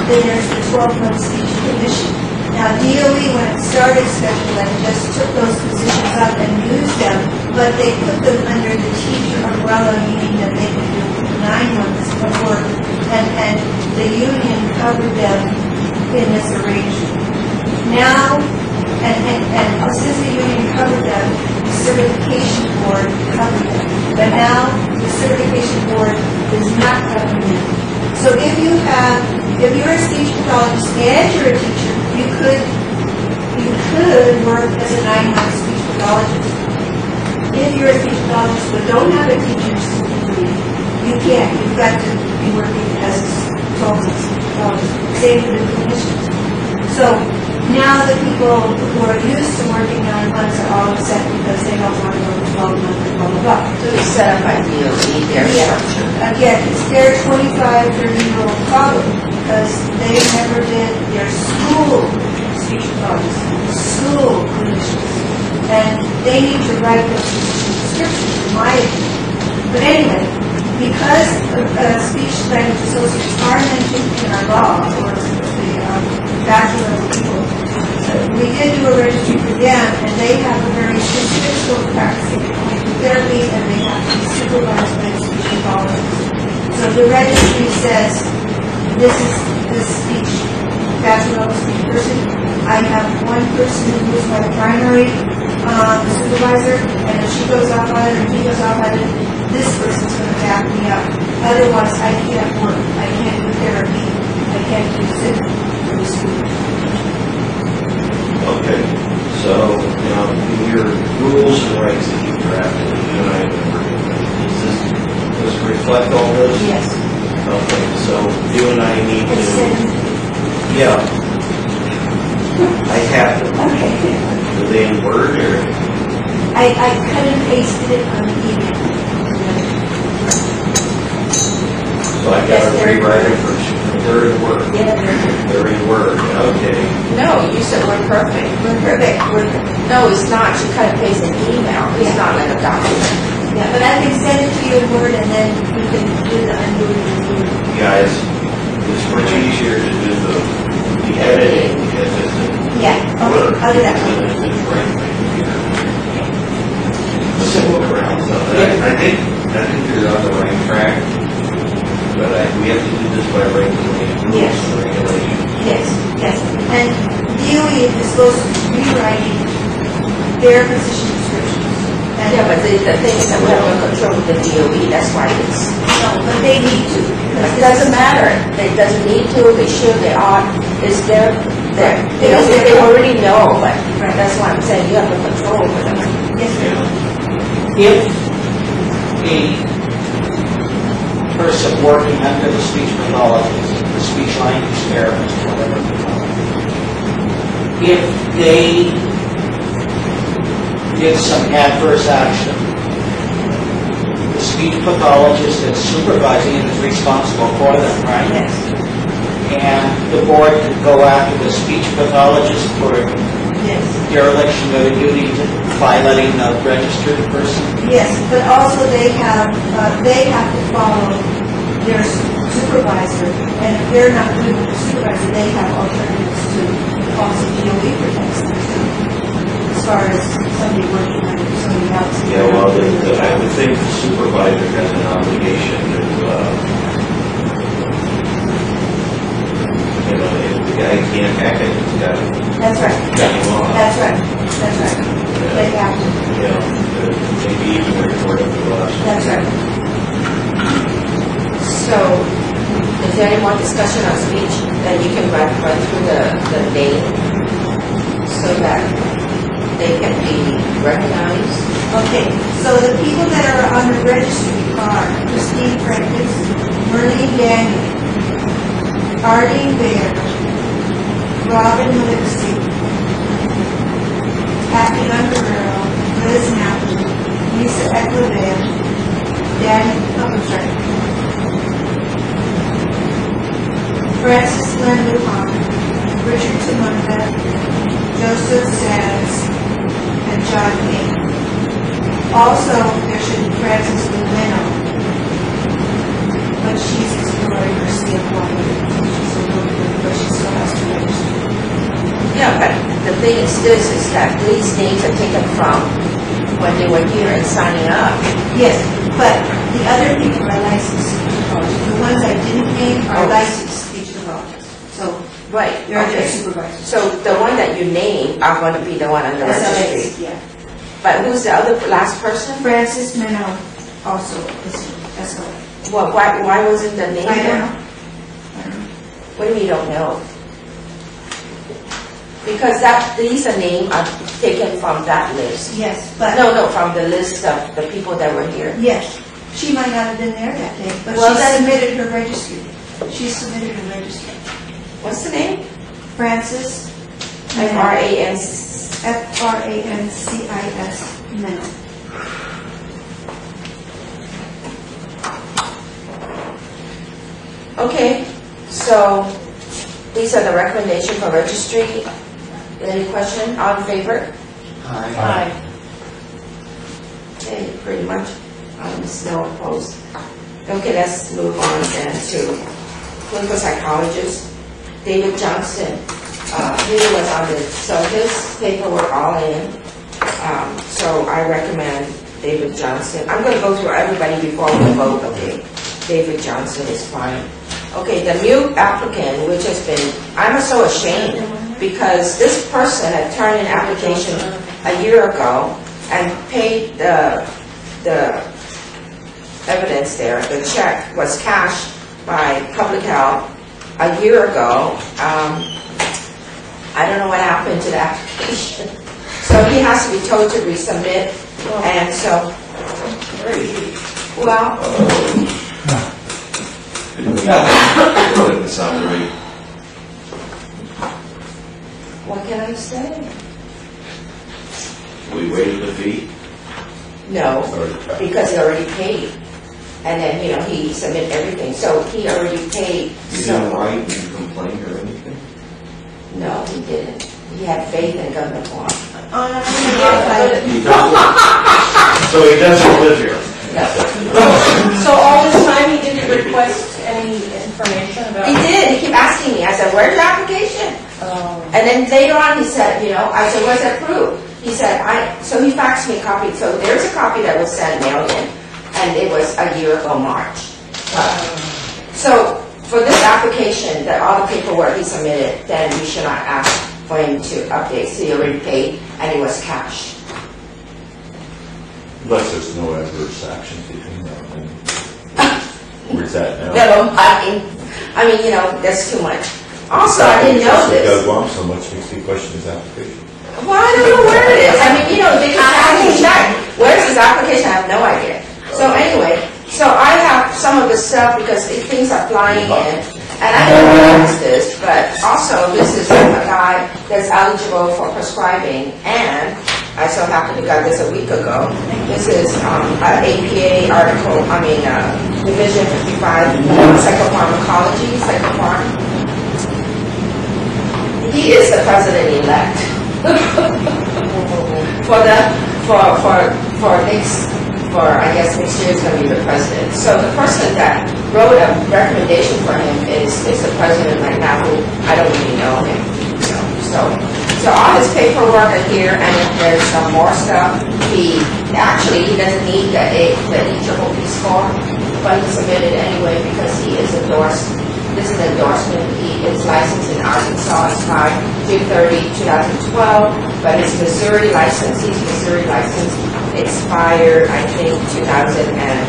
Speaker 7: then there's the 12-month speech clinician. Now, DOE, when it started special ed, just took those positions up and used them, but they put them under the teacher umbrella, meaning that they could do 9 months of work, and the union covered them in this arrangement. Now, and since the union covered them, the certification board covered them. But now, the certification board is not covering them. So if you're a speech pathologist and you're a teacher, you could could work as a 9-month speech pathologist. If you're a speech pathologist but don't have a teacher's degree, you can't. You've got to be working as a 12-month speech pathologist. Same for the clinicians. So now the people who are used to working 9 months are all upset because they don't want to go to 12 months and blah, blah, blah.
Speaker 2: So it's set up by DOE, their structure.
Speaker 7: Again, it's their 25, 30-year-old problem because they never did their school speech pathologists, school clinicians, and they need to write those physician descriptions, in my opinion. But anyway, because speech language associates are mentioned in our law, or the bachelor of people, we did do a registry for them, and they have a very specific scope of practice. They can do therapy, and they have to be supervised by a speech pathologist. So the registry says, this is the speech, bachelor of speech person. I have one person who is my primary supervisor, and if she goes off on it, or he goes off on it, this person's going to back me up. Otherwise, I can't work. I can't do therapy. I can't do sit for the student.
Speaker 6: Okay, so, in your rules and rights that you drafted, you and I have been working with, does this reflect all this?
Speaker 7: Yes.
Speaker 6: Okay, so you and I need to, yeah, I have to.
Speaker 7: Okay.
Speaker 6: Do they in Word or?
Speaker 7: I cut and pasted it on the email.
Speaker 6: So I got to rewrite it for they're in Word.
Speaker 2: Yeah,
Speaker 6: They're in Word, okay.
Speaker 2: no, you said we're perfect.
Speaker 7: We're perfect.
Speaker 2: No, it's not. You cut and paste an email. It's not like a document.
Speaker 7: Yeah, but I can send it to you in Word, and then you can do the undoing.
Speaker 6: Guys, it's much easier to do the editing if it's in
Speaker 7: Yeah, okay,
Speaker 6: Word.
Speaker 7: I'll do that.
Speaker 6: Than if it's right in my computer. Just look around, so I think you're on the right track, but we have to do this by regulation.
Speaker 7: Yes.
Speaker 6: Regulation.
Speaker 7: Yes. And DOE is supposed to be rewriting their position descriptions. And
Speaker 2: Yeah, but the thing is that we have no control with the DOE. That's why it's.
Speaker 7: no, but they need to.
Speaker 2: It doesn't matter. It doesn't need to. They should. They ought. It's their. They already know, but that's why I'm saying you have no control over them.
Speaker 7: Yes,
Speaker 11: If a person working under the speech pathologist, the speech language therapist, whatever they call it, if they did some adverse action, the speech pathologist that's supervising it is responsible for them, right?
Speaker 7: yes.
Speaker 11: And the board could go after the speech pathologist for
Speaker 7: Yes.
Speaker 11: dereliction of a duty by letting the registered person.
Speaker 7: Yes, but also they have to follow their supervisor, and if they're not good with the supervisor, they have alternatives to also DOE protects them too, as far as somebody working under somebody else.
Speaker 6: Yeah, well, I would think the supervisor has an obligation to, if the guy can't hack it, he's got to.
Speaker 7: That's right.
Speaker 6: Got him on.
Speaker 7: That's right. They have to.
Speaker 6: Maybe even report it to us.
Speaker 7: That's right.
Speaker 2: So, is there any more discussion on speech that you can run through the name so that they can be recognized?
Speaker 7: Okay, so the people that are on the registry are Christine Prentice, Merlene Daniel, Arlene Baer, Robin Lipsy, Happy Guerrero, Liz Mountain, Lisa Eckledale, Francis Glenn Lujan, Richard Tamunga, Joseph Sands, and John King. Also, there should be Frances Lumeno, but she's exploring her CFY. She's a little bit, but she still has to register.
Speaker 2: Yeah, but the thing is this, is that these names are taken from when they were here and signing up.
Speaker 7: Yes, but the other people are licensed speech pathologists. The ones I didn't name are licensed speech pathologists. So
Speaker 2: Right,
Speaker 7: they're their
Speaker 2: okay.
Speaker 7: supervisors.
Speaker 2: So the one that you name are going to be the one on the registry.
Speaker 7: Yeah.
Speaker 2: But who's the other last person?
Speaker 7: Francis Meno also is SOA.
Speaker 2: Well, why wasn't the name
Speaker 7: I
Speaker 2: there?
Speaker 7: don't know.
Speaker 2: What do you mean you don't know? Because these are names are taken from that list.
Speaker 7: Yes, but.
Speaker 2: No, from the list of the people that were here.
Speaker 7: Yes, she might not have been there that day, but
Speaker 2: Well,
Speaker 7: she
Speaker 2: then-
Speaker 7: submitted her registry. She submitted her registry.
Speaker 2: What's the name?
Speaker 7: Francis.
Speaker 2: Francis.
Speaker 7: Francis Meno.
Speaker 2: Okay, so these are the recommendations for registry. Any question? All in favor?
Speaker 11: Aye.
Speaker 2: Okay, pretty much. No opposed. Okay, let's move on then to clinical psychologist David Johnston. He was on this, so his paperwork all in. So I recommend David Johnston. I'm going to go through everybody before we vote. Okay, David Johnston is fine. Okay, the new applicant, which has been, I'm so ashamed because this person had turned in application a year ago and paid the evidence there. The check was cashed by Public Health a year ago. I don't know what happened to the application. So he has to be told to resubmit. And so, well, what can I say?
Speaker 6: We waived the fee.
Speaker 2: No, because he already paid. And then, he submitted everything. So he already paid.
Speaker 6: You didn't write and complain or anything?
Speaker 2: No, he didn't. He had faith in Governor Guam.
Speaker 6: So he doesn't live here.
Speaker 9: So all this time he didn't request any information about?
Speaker 2: He did. He kept asking me. I said, "Where's your application?" And then later on he said, I said, "Was it approved?" He said, so he faxed me a copy. So there's a copy that was sent mailed in, and it was a year ago, March. So for this application, all the paperwork he submitted, then we should not ask for him to update. So he already paid, and it was cash.
Speaker 8: Unless there's no adverse actions between them. Where's that now?
Speaker 2: No, I mean, that's too much. Also, I didn't know
Speaker 8: Because
Speaker 2: this.
Speaker 8: Guam so much makes me question his application.
Speaker 2: Well, I don't know where it is. I mean, they just have to check. Where's his application? I have no idea. So anyway, so I have some of the stuff because things are flying in. And I didn't realize this, but also this is a guy that's eligible for prescribing, and I so happened to got this a week ago. This is APA article, Division 55, psychopharmacology, psychopharm. He is the president-elect next year is going to be the president. So the person that wrote a recommendation for him is the president right now, who I don't really know him. So all his paperwork are here, and if there's some more stuff, he doesn't need the EPP score, but he submitted anyway because he is endorsed. This is an endorsement. He is licensed in Arkansas. It's by June 30, 2012, but his Missouri license, expired, I think, 2014.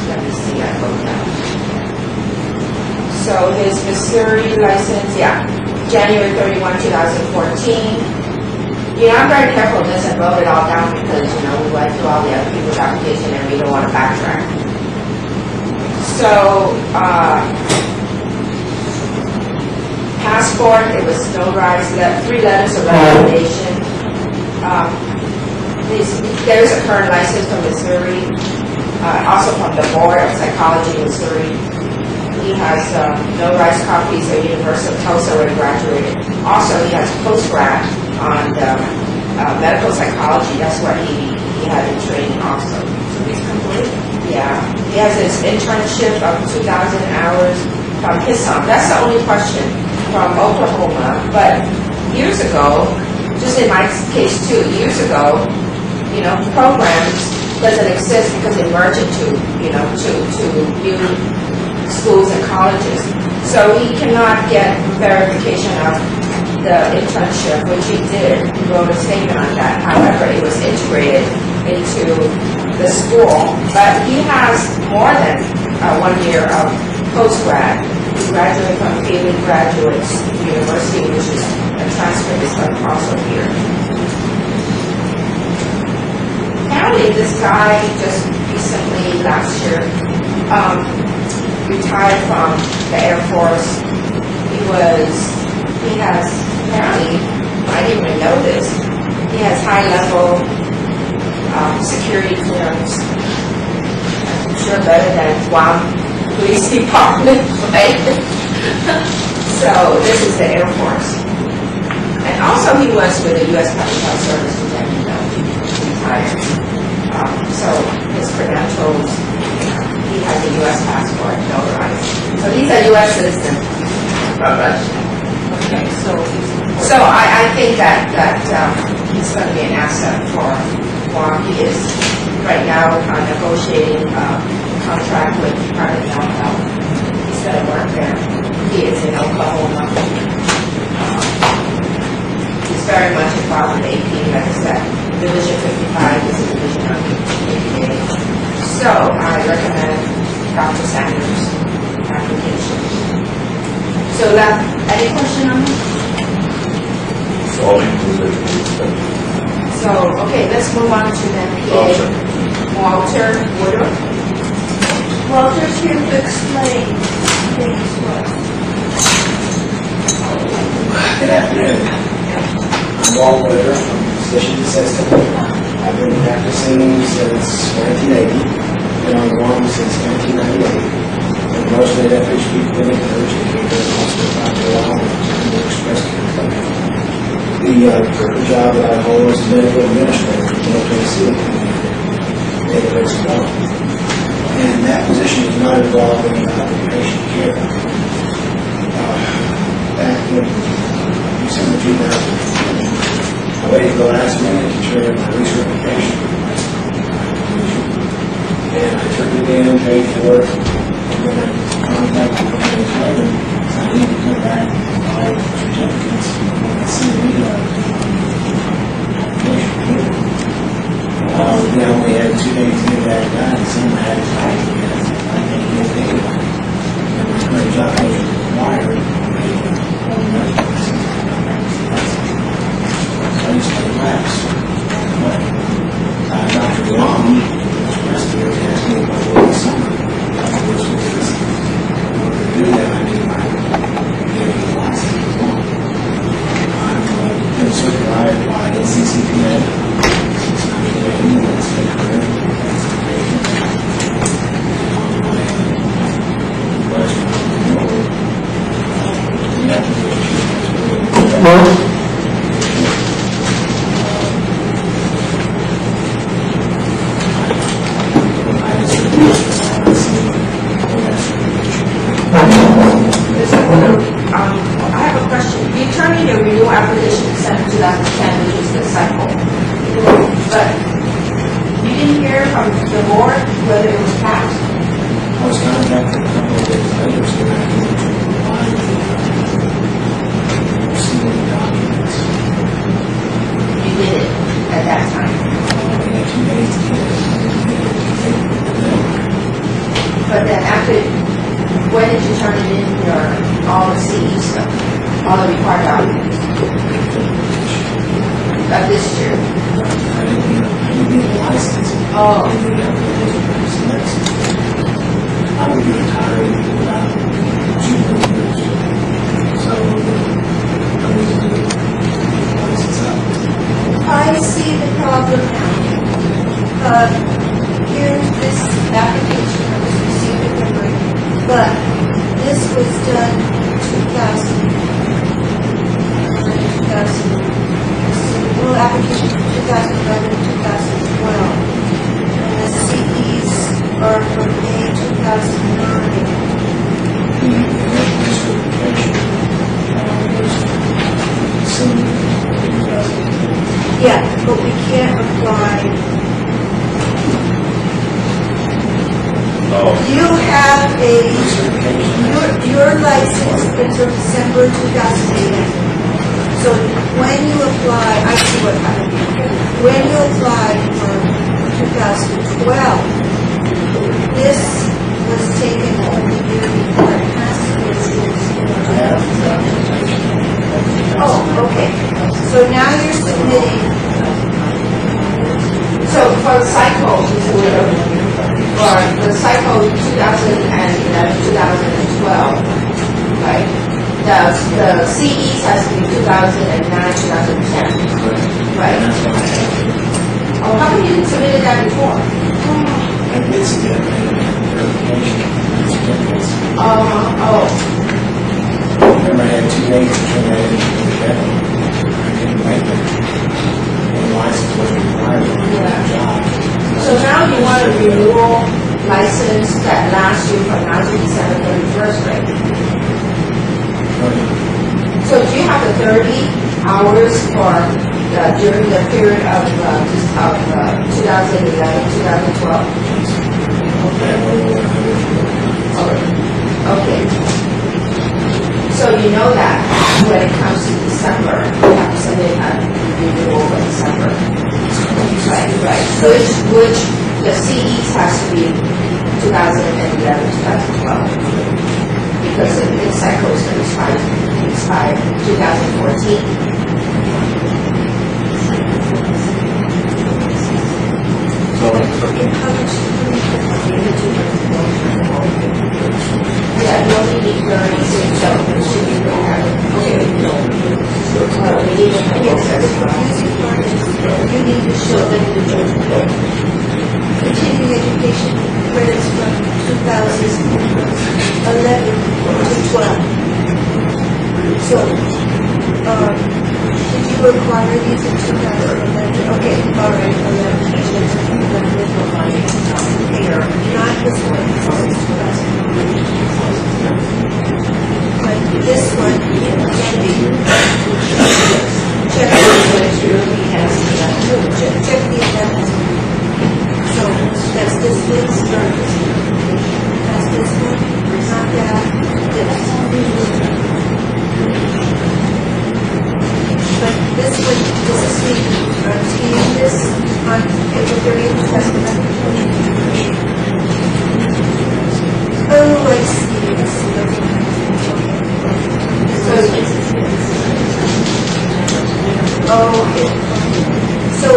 Speaker 2: Let me see, I wrote that. So his Missouri license, January 31, 2014. I'm very careful this and wrote it all down because, we went through all the other people's application and we don't want to backtrack. So, passport, it was notarized, 3 letters of recommendation. There's a current license from Missouri, also from the Board of Psychology in Missouri. He has notarized copies of University of Tulsa where he graduated. Also, he has post-grad on medical psychology. That's where he had in training also. So he's complete? Yeah. He has his internship of 2,000 hours from HISOM. That's the only question from Oklahoma. But years ago, just in my case too, years ago, programs doesn't exist because they merge into, to new schools and colleges. So he cannot get verification of the internship, which he did. He wrote a statement on that. However, it was integrated into the school. But he has more than 1 year of post-grad graduating from Bailey Graduates University, which is a transfer is also here. Apparently, this guy just recently, last year, retired from the Air Force. He has, apparently, I didn't even know this, he has high-level security clearance. I'm sure better than Guam Police Department, right? So this is the Air Force. And also he was with the U.S. Public Health Service, and then he retired. So his credentials, he has a U.S. passport, notarized. So he's a U.S. citizen. Okay, so I think that he's going to be an asset for Guam. He is right now negotiating a contract with Department of Health. He's going to work there. He is in Oklahoma. He's very much involved with AP, like I said. Division 55 is a division of APA. So I recommend Dr. Sanders' application. So any question on this? So, okay, let's move on to the PA. Walter Woodard.
Speaker 7: Walter's here to explain things what.
Speaker 12: Good afternoon. I'm Walter Woodard from Physician Assistant. I've been practicing since 1980. Been on Guam since 1998. And mostly at FHP Clinic and urgent care and also Dr. Long and the Express Care Clinic. The job that I hold is medical administrator for the LKC database development. And that position is not involved in patient care. Back in December 2015, I waited the last minute to turn my recertification. And I turned it in, paid for it, and then I contacted the company's later, so I need to come back and file certificates and send me we only had 2 days to get that done, and some had to fight because I think he was anyway. And my current job was required. I used to relax. But Dr. Guam expressed to me and asked me about what the summer was this. In order to do that, I need my license as well. I'm been certified by NCCPA.
Speaker 2: I have a question. You turned in your renewal application in 2010, which is the cycle. But you didn't hear from the board whether it was passed?
Speaker 12: I was contacted a couple of days later so that I could apply and receive the documents.
Speaker 2: You did it at that time?
Speaker 12: I had 2 days to get it.
Speaker 2: But then after, when did you turn it in, all the CE stuff, all the required documents? Of this year?
Speaker 12: I didn't get a license.
Speaker 2: Oh.
Speaker 12: I would be retiring in about 2 years. So I was going to license up.
Speaker 7: I see the problem now. Here's this application that was received in February, but this was done in 2000. The little application from 2011 to 2012. And the CEs are from May 2009. Yeah, but we can't apply. You have your license until December 2008. So when you apply, I see what happened. When you apply for 2012, this was taken only year before it has to be So now you're submitting,
Speaker 2: So for the cycle, or the cycle 2011, 2012, right? The CEs has to be 2009, 2010. Right. Oh, how come you didn't submit that before?
Speaker 12: I did see that.
Speaker 2: Oh.
Speaker 12: Remember, I had 2 days to turn that in for the demo. I didn't write that. And license wasn't required for that job.
Speaker 2: So now you want a renewal license that lasts you from now to December 31st, right? So do you have the 30 hours for during the period of 2011, 2012? Okay. So you know that when it comes to December, you have to submit a renewal for December. Right. Which the CEs has to be 2011, 2012. Because the cycle is going to expire 2014. Yeah, you only need 36, so it should be okay. We need to
Speaker 7: you need to show them the continuing education credits from 2011 to 12. So, did you acquire these in 2011? Okay, all right, 11. Here, not this one. But this one can be check the amendment. So that's this one. That's this one. Not that. But this one is seeing this on April 30th, 2011. Oh, I see. Okay. So,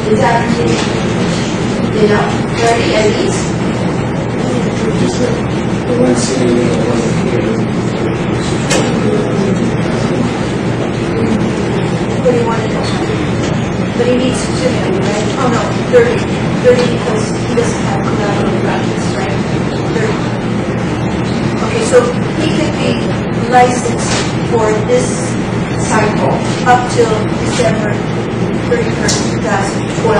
Speaker 7: is that enough? 30 at least?
Speaker 12: Just the one sitting there, the one here.
Speaker 7: What do you want to know? But he needs to know, right? Oh, no, 30. 30 because he doesn't have collateral practice, right? 30. Okay, so he could be licensed for this cycle up till December 31st, 2012.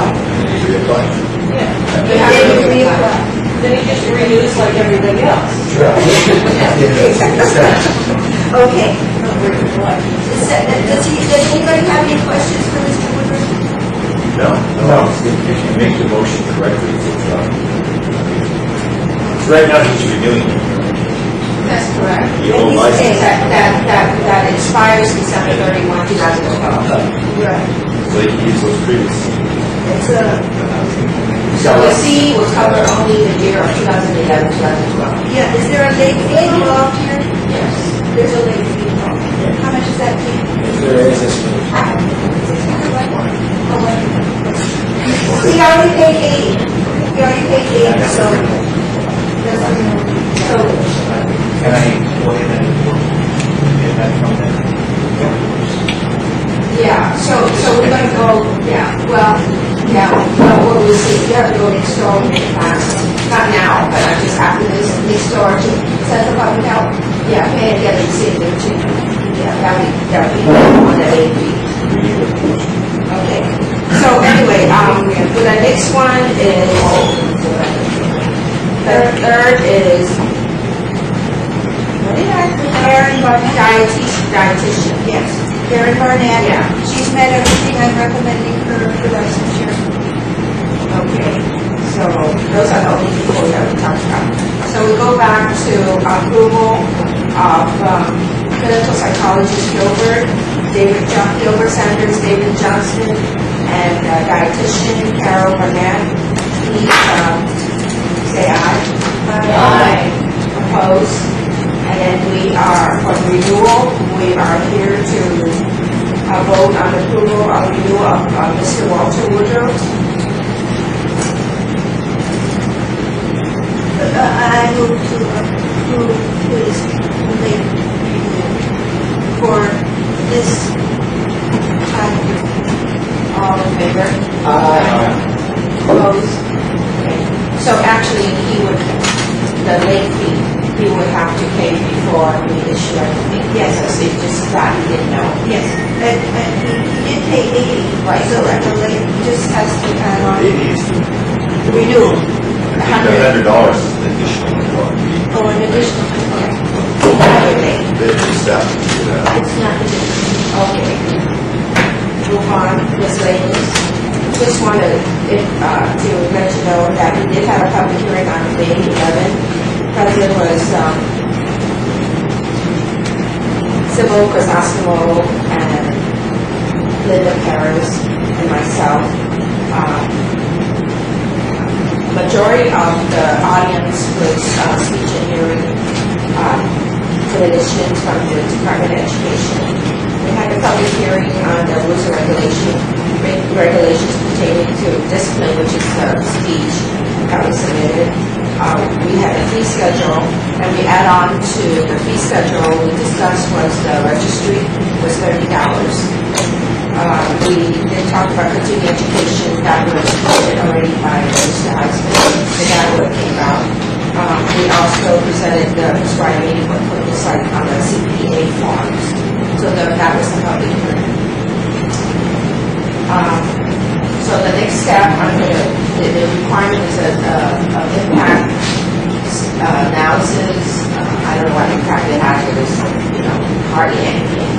Speaker 9: Yeah.
Speaker 7: Then you reapply.
Speaker 9: Then he just renews like everybody else.
Speaker 7: Okay. Does anybody have any questions for Mr. Woodward?
Speaker 8: No. If you make the motion correctly, right now he's renewing it.
Speaker 2: That's correct.
Speaker 8: You own license.
Speaker 2: That expires December 31, 2012.
Speaker 7: Right.
Speaker 8: So you can use those previous.
Speaker 7: It's
Speaker 2: So the C will cover only the year of 2011, 2012.
Speaker 7: yeah, is there a late fee involved here?
Speaker 2: Yes.
Speaker 7: There's a late fee involved. How much is that fee?
Speaker 12: If there is this one.
Speaker 7: He already paid 80. He already paid 80, so.
Speaker 1: Can I go ahead and get that from them?
Speaker 2: Yeah, so we're going to go, well, what we'll see, we have to go next door and make plans. Not now, but just after this, next door to set the public health. Yeah, pay and get it, see it there too. Yeah, that would be on the 8 week. Okay, so anyway, the next one is, third is, what did I prepare? Dietitian, yes.
Speaker 7: Karen Barnett.
Speaker 2: Yeah.
Speaker 7: She's met everything I'm recommending her for licensure.
Speaker 2: Okay, so those are the only people that we talked about. So we go back to approval of clinical psychologist Gilbert, Gilbert Sanders, David Johnson, and dietitian Carol Barnett. Please say aye. Aye. Opposed? And then we are, for renewal, we are here to vote on approval of renewal of Mr. Walter Woodrow.
Speaker 7: I move to approve his late renewal for this time.
Speaker 2: All in favor? Opposed? Okay. So actually, the late fee, he would have to pay before we issue anything. Yes, so it's just that he didn't know.
Speaker 7: Yes, and he did pay 80,
Speaker 2: Right,
Speaker 7: so
Speaker 2: correct.
Speaker 7: the late just has to add on
Speaker 8: $80
Speaker 7: renewal.
Speaker 8: $100 is additional.
Speaker 7: Oh, an additional, okay.
Speaker 8: They just have to do that.
Speaker 7: It's not additional.
Speaker 2: Okay. Move on, Ms. Ladies. Just wanted to let you know that we did have a public hearing on May 11th. President was Sybil Crisostomo and Linda Paris and myself. Majority of the audience was speech and hearing clinicians from the Department of Education. We had a public hearing on the rules and regulations pertaining to discipline, which is speech that was submitted. We had a fee schedule, and we add on to the fee schedule we discussed was the registry was $30. We did talk about continuing education that was voted already by Mr. Heisman, so that would came out. We also presented the prescribed meeting for clinical site on the CPA forms, so that was the public hearing. So the next step under the requirement is an impact analysis. I don't know what impact it has, but it's hardly anything.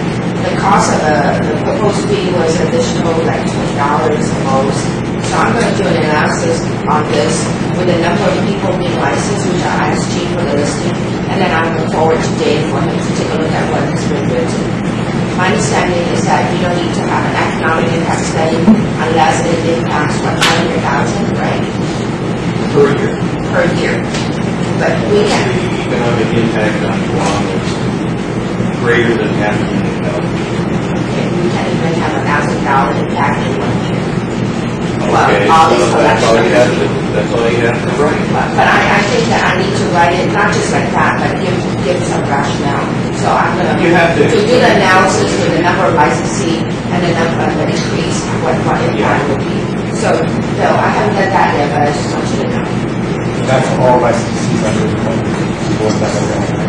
Speaker 2: The cost of the proposed fee was additional, like $20 the most. So I'm going to do an analysis on this with the number of people being licensed, which I asked Chief for the listing, and then I'll go forward to Dave for him to take a look at what has been written. My understanding is that you don't need to have an economic impact study unless it impacts 100,000, right?
Speaker 6: Per year.
Speaker 2: Per year. But we can.
Speaker 6: The economic impact on Guam is greater than $500,000.
Speaker 2: Okay, we can't even have $1,000 impact in 1 year. Well,
Speaker 6: Okay,
Speaker 2: all
Speaker 6: so
Speaker 2: these
Speaker 6: that's all you have
Speaker 2: collections.
Speaker 6: to, that's all you have to write.
Speaker 2: But I think that I need to write it, not just like that, but give some rationale. So I'm going
Speaker 6: You have to.
Speaker 2: do the analysis with the number of licensee and the number of the increase, what impact will be. So, Bill, I haven't done that yet, but I just want you to know.
Speaker 12: That's all licensees under the board that are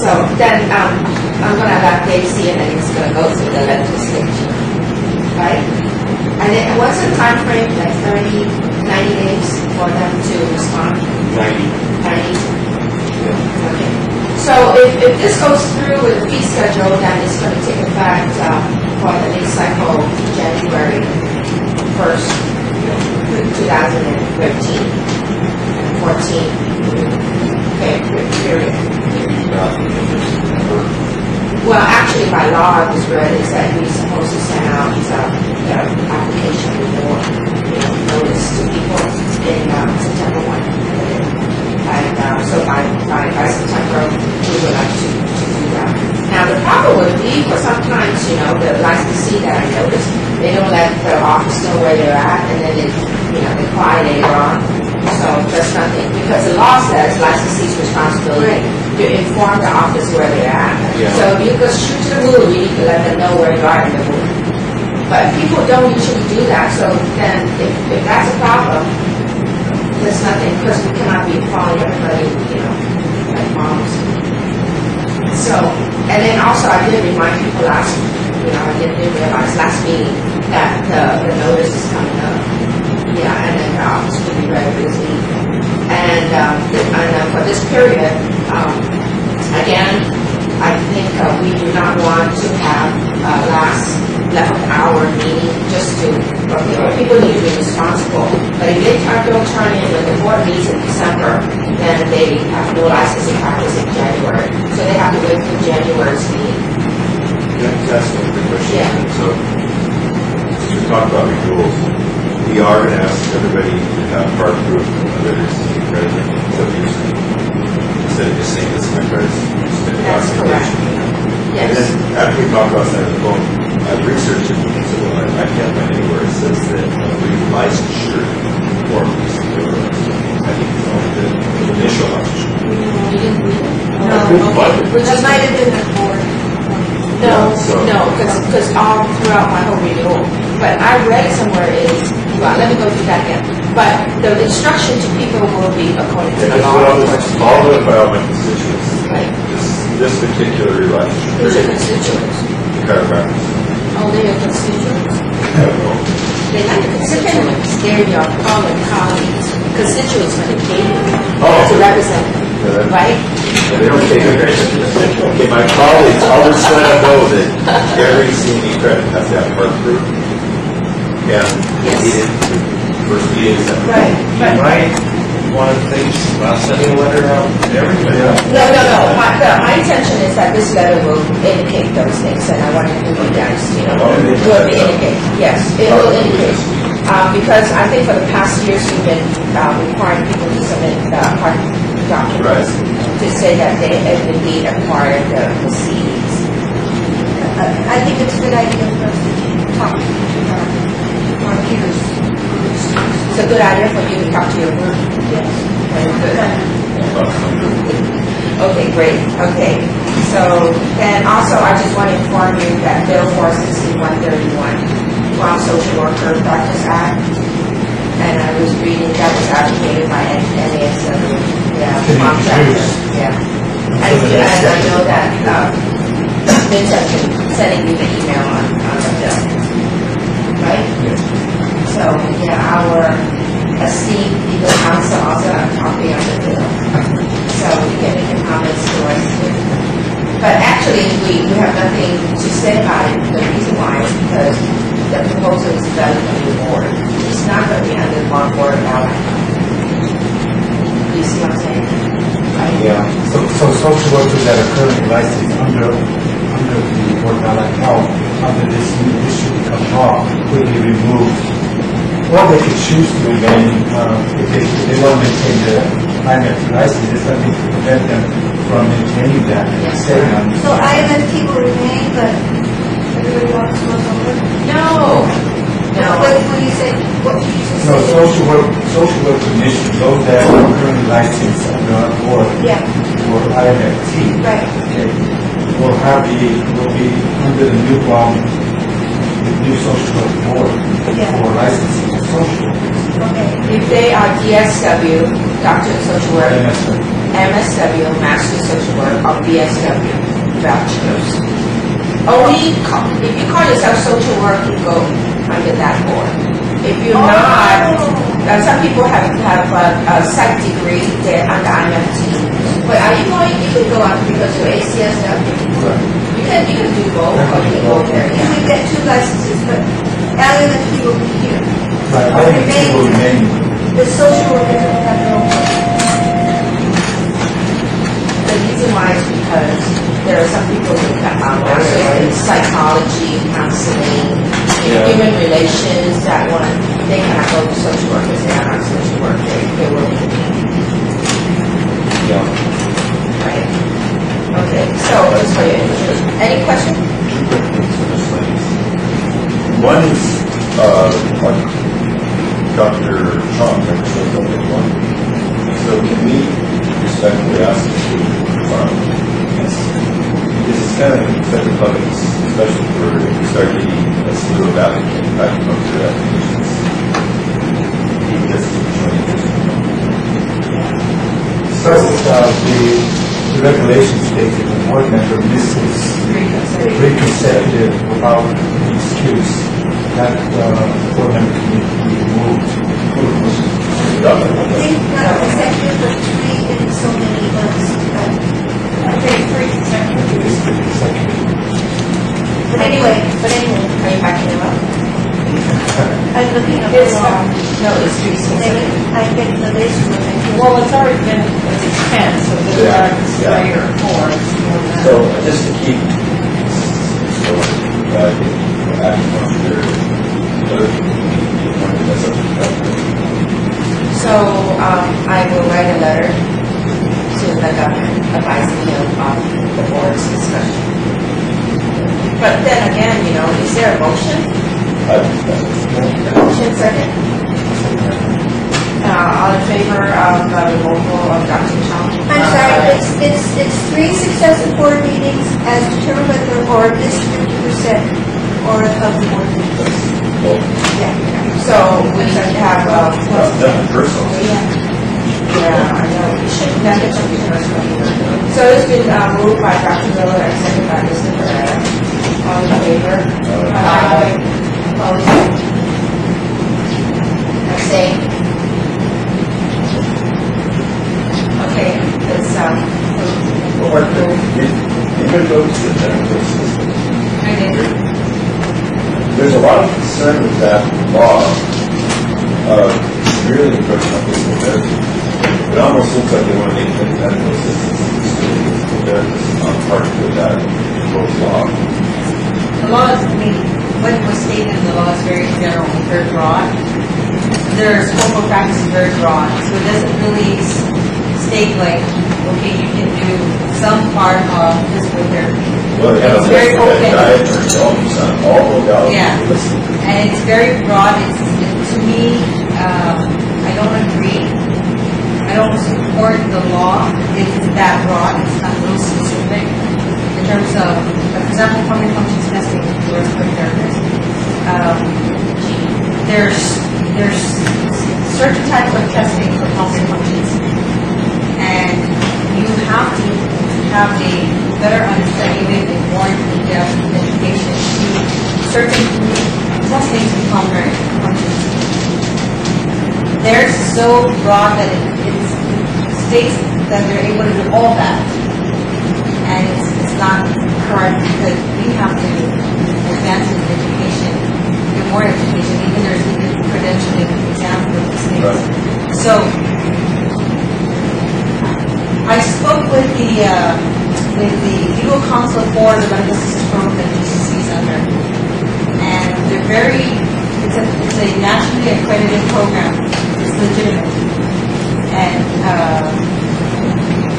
Speaker 2: So then I'm going to let Dave see it, and it's going to go through the legislature, right? And then what's the time frame, like 30, 90 days for them to respond?
Speaker 6: 90.
Speaker 2: 90? Okay. So if this goes through with the fee schedule, then it's going to take effect for the next cycle, January 1st, 2013, 14. Okay, period. Well, actually, by law, it was read is that we're supposed to send out the application before, notice to people in September 1. And so by September, we would like to do that. Now, the problem would be for sometimes, the licensee that I noticed, they don't let the office know where they're at, and then they cry later on. So that's nothing, because the law says licensee's responsibility to inform the office where they're at.
Speaker 6: Yeah.
Speaker 2: So if you go shoot to the moon, you need to let them know where you are in the moon. But people don't usually do that, so then if that's a problem, there's nothing, because we cannot be following everybody, like moms. So, and then also I did remind people I didn't realize last meeting that the notice is coming up. Yeah, and then the office will be very busy. And for this period, again, I think we do not want to have last 11-hour meeting just for people need to be responsible. But if they don't turn in when the board meets in December, then they have no licensing practice in January. So they have to wait for January's meeting.
Speaker 8: That's a good question.
Speaker 2: Yeah.
Speaker 8: So, since we talked about renewals, we are going to ask everybody to have part proof of their existing credit, so instead of just saying this is my credit.
Speaker 2: That's correct.
Speaker 8: And
Speaker 2: Yes.
Speaker 8: then after we talk about that, I've researched it, so I can't find anywhere it says that re-licensure form is I think it's only the initial licensure.
Speaker 7: That might have been the board.
Speaker 2: No, because all throughout my whole renewal. But I read somewhere is, well, let me go through that again. But the instruction to people will be according to
Speaker 8: And
Speaker 2: the
Speaker 8: that's
Speaker 2: law.
Speaker 8: all the about my constituents.
Speaker 2: Right.
Speaker 8: This particular licensure.
Speaker 2: Who's your constituents?
Speaker 8: Chiropractors.
Speaker 2: Oh, they're your constituents?
Speaker 8: I don't know.
Speaker 2: They're not your constituents, they're your colleagues. Constituents when they pay you to represent them, right?
Speaker 8: They don't take it. Okay, my colleagues, I'll just let them know that every CME credit has to have part proof. And needed first meeting.
Speaker 7: Right.
Speaker 6: You might want to think about sending a letter out to everybody.
Speaker 2: No. My intention is that this letter will indicate those things, and I want to do you guys, will indicate. Yes, it will indicate. Because I think for the past years we've been requiring people to submit hard documents to say that they indeed acquired the CDs.
Speaker 7: I think it's a good idea for us to talk to our peers.
Speaker 2: It's a good idea for you to talk to your group.
Speaker 7: Yes.
Speaker 2: Very good. Okay, great. Okay. So, and also I just want to inform you that Bill 46131, Guam Social Worker Practice Act, and I was reading that was advocated by NASW. Yeah, Guam chapter. Yeah. And I know that Vince has been sending you the email on the bill. Right? So, yeah, our esteemed legal counsel also have a copy of the bill. So we can make the comments to us too. But actually, we have nothing to say about it. The reason why is because the proposal is done from the board. It's not going to be under one board ballot. You see what I'm saying? Right?
Speaker 4: Yeah. So social workers that are currently licensed under the board ballot health, under this new issue become law, will be removed. Or they could choose to remain, if they want to maintain their IMF license, there's nothing to prevent them from maintaining that and staying on.
Speaker 7: So IMFT will remain, but everybody wants to go over?
Speaker 2: No.
Speaker 7: What do you say? What do you say?
Speaker 4: No, social work commission, those that are currently licensed under our board for IMFT,
Speaker 7: Right.
Speaker 4: will be under the new Guam, the new social work board for licensing of social workers.
Speaker 7: Okay.
Speaker 2: If they are DSW, Doctor of Social Work, MSW, Master of Social Work, or BSW, Bachelors. Only if you call yourself social work, you go under that board. If you're not, some people have a psych degree, they're under IMFT. But are you going, you can go out because you're ACSW. You can do both, or you can go there.
Speaker 7: You can get two licenses, but IMFT will be here.
Speaker 4: Right, IMFT will remain.
Speaker 7: The social workers will have no vote.
Speaker 2: The reason why is because there are some people who have masters in psychology, counseling, human relations, that one, they cannot go to social workers, they are not social work, they will be. Right? Okay, so just for your information. Any question?
Speaker 8: One is, like Dr. Chong, one. So can we respectfully ask you to, this is kind of effective buckets, especially for if you start getting a slew of applicants, back from your applications.
Speaker 4: The regulation states that the board member misses 3 consecutive without any excuse, that board member can be removed.
Speaker 7: I think not consecutive, but 3 in so many months. I think 3 consecutive. But anyway,
Speaker 2: are you backing them up?
Speaker 7: I'm looking at
Speaker 2: It's
Speaker 7: the law.
Speaker 2: no, it's 3 consecutive.
Speaker 7: I'm getting the list from it.
Speaker 9: Well, it's already been, it's 10, so there's already 3 or 4.
Speaker 8: So just to keep, acupuncture, other people need to that's up to
Speaker 2: So I will write a letter to to the government advising him on the board's discussion. But then again, you know, is there a motion? Motion second? All in favor of the removal of Dr. Chong?
Speaker 7: I'm sorry, it's 3 successive board meetings as determined by the board is 50% or of the board members.
Speaker 2: Yeah. So we should have,
Speaker 8: Nothing personal.
Speaker 2: yeah, I know, we should have it something personal. So it's been moved by Dr. Miller and seconded by Mr. Pereira. All in favor? Aye. Opposed? Abstain? Okay, it's,
Speaker 8: You could go to the benefit system.
Speaker 2: I did.
Speaker 8: There's a lot of concern with that law, really pushing up physical therapy. It almost looks like they want to make the medical assistance physical therapists not part of that proposed law.
Speaker 10: The law is, I mean, what was stated in the law is very general, very broad. Their scope of practice is very broad, so it doesn't really state like, okay, you can do some part of physical therapy.
Speaker 8: Well,
Speaker 10: It's very open.
Speaker 8: diet or illness on all modalities.
Speaker 10: Yeah, and it's very broad. To me, I don't agree. I don't support the law if it's that broad. It's not real specific in terms of, for example, pulmonary functions testing for respiratory therapists. There's certain types of testing for pulmonary functions, and you have to have a better understanding and more in-depth education to certain testing for pulmonary functions. They're so broad that it states that they're able to do all that, and it's not correct because we have to advance in education, get more education. Even there's even credentialing exam for these things. So I spoke with the legal counsel for the medical assistance program that GCC is under, and they're very. It's a nationally accredited program. It's legitimate, and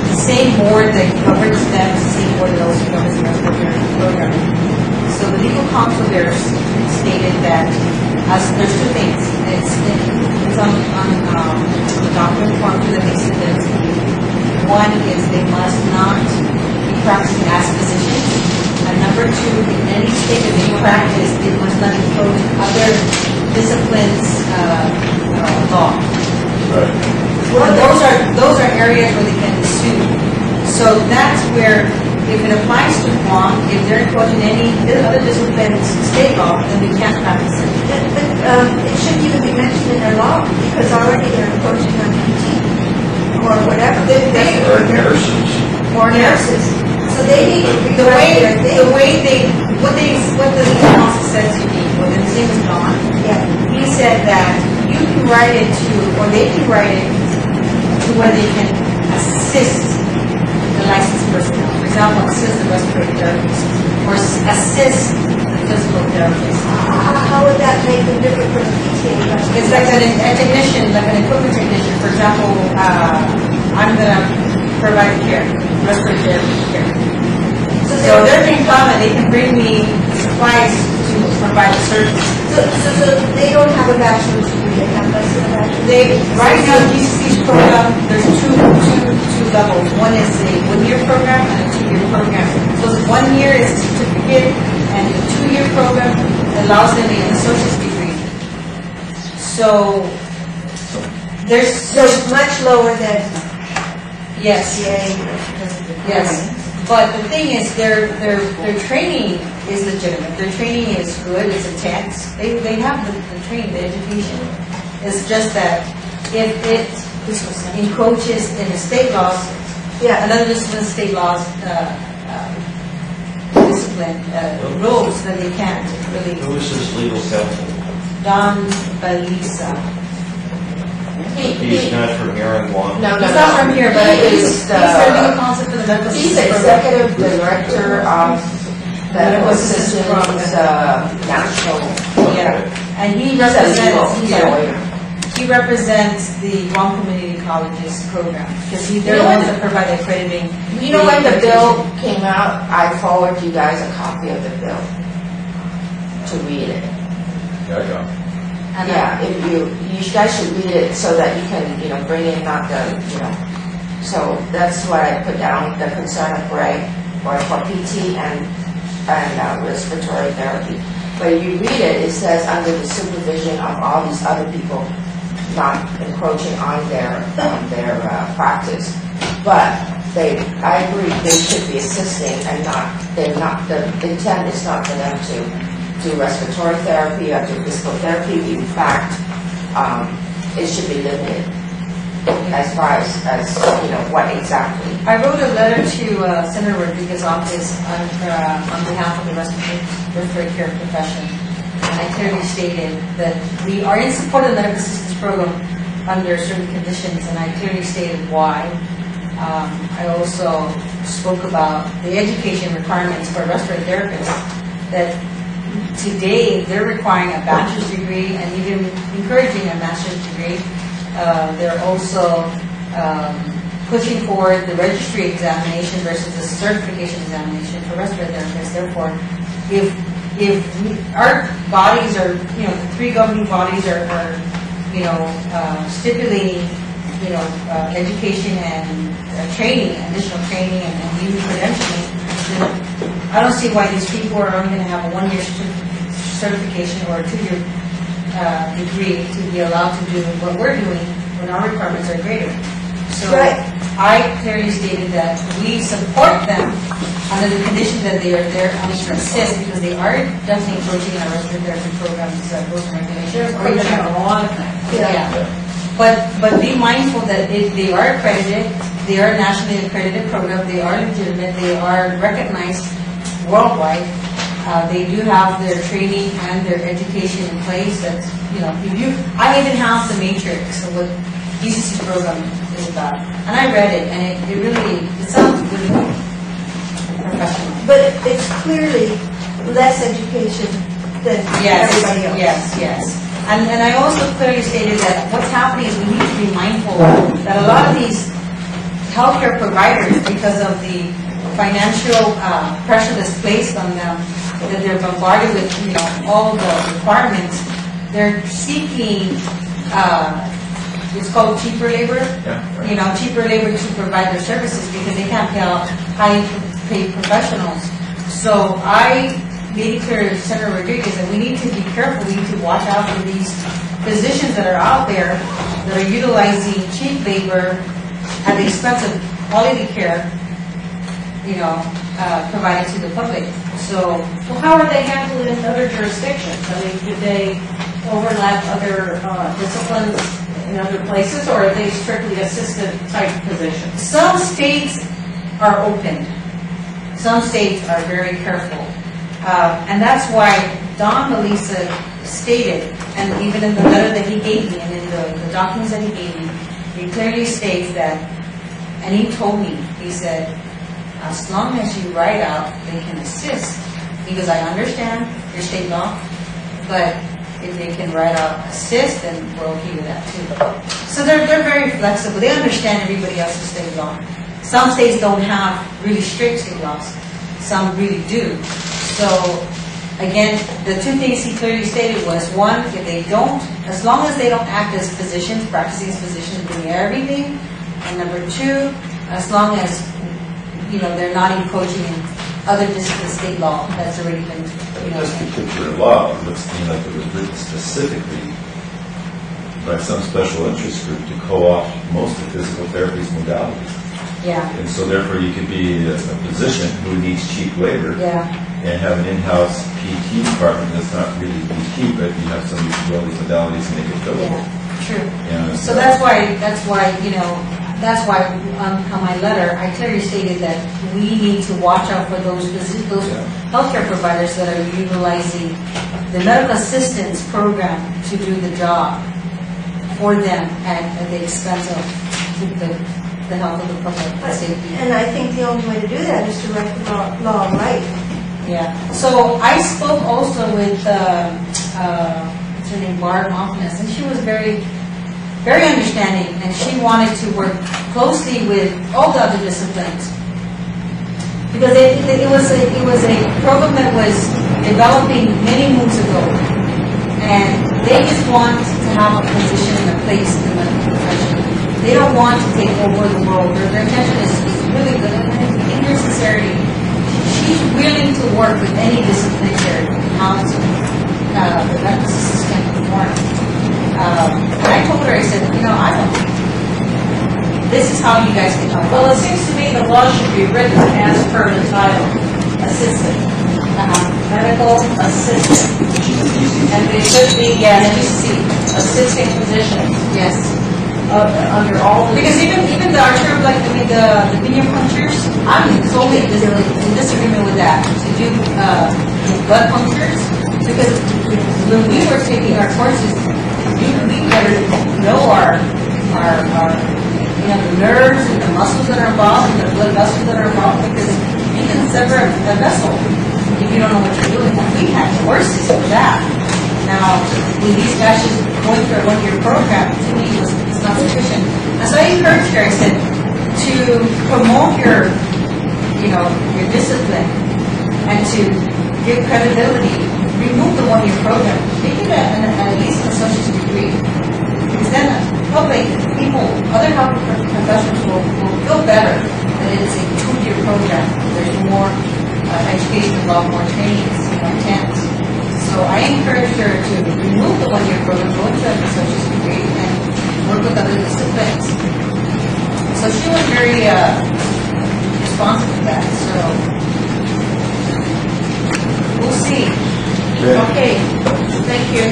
Speaker 10: the same board that governs them, the same board that also governs the respiratory program. So the legal counsel there stated that there's 2 things. It's on the document form 2 that makes it that one is they must not be practicing as physicians. And number 2, in any state that they practice, they must not impose other disciplines law.
Speaker 8: Right.
Speaker 10: Well, those are areas where they can sue. So that's where, if it applies to Guam, if they're imposing any other disciplines state law, then we can't practice it.
Speaker 7: But it shouldn't even be mentioned in their law because already they're approaching on PT or whatever.
Speaker 6: Or nurses.
Speaker 7: Or nurses. So they need to be
Speaker 10: what the legal counsel said to me, when his name was Don, he said that you can write it to, or they can write it to where they can assist the licensed personnel. For example, assist the respiratory therapist, or assist the physical therapist.
Speaker 7: How would that make them different from the PTA?
Speaker 10: It's like a technician, like an equipment technician. For example, I'm going to provide care, respiratory care. So they're being found that they can bring me supplies to provide the service.
Speaker 7: So they don't have a bachelor's degree, they have less than a bachelor's.
Speaker 10: Right now, GCC's program, there's two levels. One is a 1-year program and a 2-year program. So the 1 year is a certificate, and the 2-year program allows them an associate's degree. So there's
Speaker 7: much lower than
Speaker 10: yes. Yes. But the thing is, their training is legitimate. Their training is good. It's intense. They have the training, the education. It's just that if it encroaches in the state laws, another discipline, state laws, discipline rules, then they can't really.
Speaker 6: Who is this legal counsel?
Speaker 10: Don Balisa.
Speaker 6: He's not from here in Guam.
Speaker 2: No,
Speaker 10: He's not from here, but he's the legal counsel for the medical
Speaker 2: He's
Speaker 10: assistance
Speaker 2: executive director of the medical assistance national.
Speaker 10: Yeah, and he represents.
Speaker 2: He's a lawyer.
Speaker 10: he represents the Guam Community Colleges program, because they're the ones that provide accrediting.
Speaker 2: You know, when the bill came out, I forwarded you guys a copy of the bill to read it.
Speaker 8: Yeah, I got it.
Speaker 10: And
Speaker 2: Yeah, if you guys should read it so that you can, bring in not the, so that's what I put down, the concern of Greg, or for PT and respiratory therapy. But if you read it, it says under the supervision of all these other people, not encroaching on their practice. But I agree, they should be assisting and the intent is not for them to do respiratory therapy or do physical therapy. In fact, it should be limited as far as what exactly.
Speaker 10: I wrote a letter to Senator Rodriguez's office on behalf of the respiratory care profession, and I clearly stated that we are in support of the medical assistance program under certain conditions, and I clearly stated why. I also spoke about the education requirements for respiratory therapists, that today they're requiring a bachelor's degree and even encouraging a master's degree. They're also pushing forward the registry examination versus the certification examination for respiratory therapists. Therefore, if our bodies are, the three governing bodies are stipulating, education and training, additional training and even credentialing, then I don't see why these people are only going to have a 1-year certification or a 2-year degree to be allowed to do what we're doing when our requirements are greater. So I clearly stated that we support them under the condition that they are there only to assist, because they are definitely approaching our respiratory therapy programs, rules and regulations.
Speaker 9: They're approaching a lot of things.
Speaker 10: Yeah. But be mindful that they are accredited, they are nationally accredited program, they are legitimate, they are recognized worldwide. They do have their training and their education in place. That's, I even have the matrix of what GCC program is about. And I read it, and it sounds really professional.
Speaker 7: But it's clearly less education than everybody else.
Speaker 10: Yes. And I also clearly stated that what's happening is we need to be mindful that a lot of these healthcare providers, because of the financial pressure that's placed on them, that they're bombarded with all the requirements, they're seeking it's called cheaper labor. Cheaper labor to provide their services because they can't pay out high paid professionals. So I made it clear to Senator Rodriguez that we need to be careful. We need to watch out for these physicians that are out there that are utilizing cheap labor at the expense of quality care, provided to the public.
Speaker 9: So, how are they handled in other jurisdictions? I mean, do they overlap other disciplines in other places, or are they strictly assisted type positions?
Speaker 10: Some states are open. Some states are very careful. And that's why Don Melissa stated, and even in the letter that he gave me, and in the documents that he gave me, he clearly states that, and he told me, he said, as long as you write out, they can assist. Because I understand your state law, but if they can write out assist, then we're okay with that too. So they're very flexible. They understand everybody else's state law. Some states don't have really strict state laws. Some really do. So again, the two things he clearly stated was, one, if they don't, as long as they don't act as physicians, practicing as physicians, doing everything, and number two, as long as they're not encroaching in other disciplines state law that's already been,
Speaker 8: This particular law looks to me like it was written specifically by some special interest group to co-opt most of physical therapy's modalities.
Speaker 10: Yeah.
Speaker 8: And so therefore you could be a physician who needs cheap labor and have an in-house PT department that's not really PT, but you have somebody who do all these modalities and make it billable.
Speaker 10: True. So that's why on my letter, I clearly stated that we need to watch out for those healthcare providers that are utilizing the medical assistance program to do the job for them at the expense of the health of the public and safety.
Speaker 7: And I think the only way to do that is to write the law right.
Speaker 10: Yeah. So I spoke also with what's her name, Barb Hoffness, and she was very very understanding, and she wanted to work closely with all the other disciplines. Because it was a program that was developing many moons ago, and they just want to have a position and a place in the profession. They don't want to take over the world. Their intention is really good, and in her sincerity, she's willing to work with any disciplinary how to that the system can perform. And I told her, I said, I don't. This is how you guys can help.
Speaker 9: Well, it seems to me the law should be written as per the title, assistant, medical assistant. And they should be, assisting physicians.
Speaker 10: Yes.
Speaker 9: Under all the...
Speaker 10: Because even the term, like, the veneer punctures, I'm totally in disagreement with that. To do blood punctures, because when we were taking our courses, we better know our the nerves and the muscles that are involved and the blood vessels that are involved, because you can sever a vessel if you don't know what you're doing. We had courses for that. Now, with these guys just going through a one-year program, to me, it's not sufficient. And so I encouraged her, I said, to promote your discipline and to give credibility, remove the one-year program, make it at least an associate's degree. Because then public people, other health professionals will feel better that it is a 2-year program. There's more education involved, more trainings, intense. So I encouraged her to remove the one-year program, go into an associate's degree, and work with other disciplines. So she was very responsive to that. So we'll see.
Speaker 2: Okay, thank you.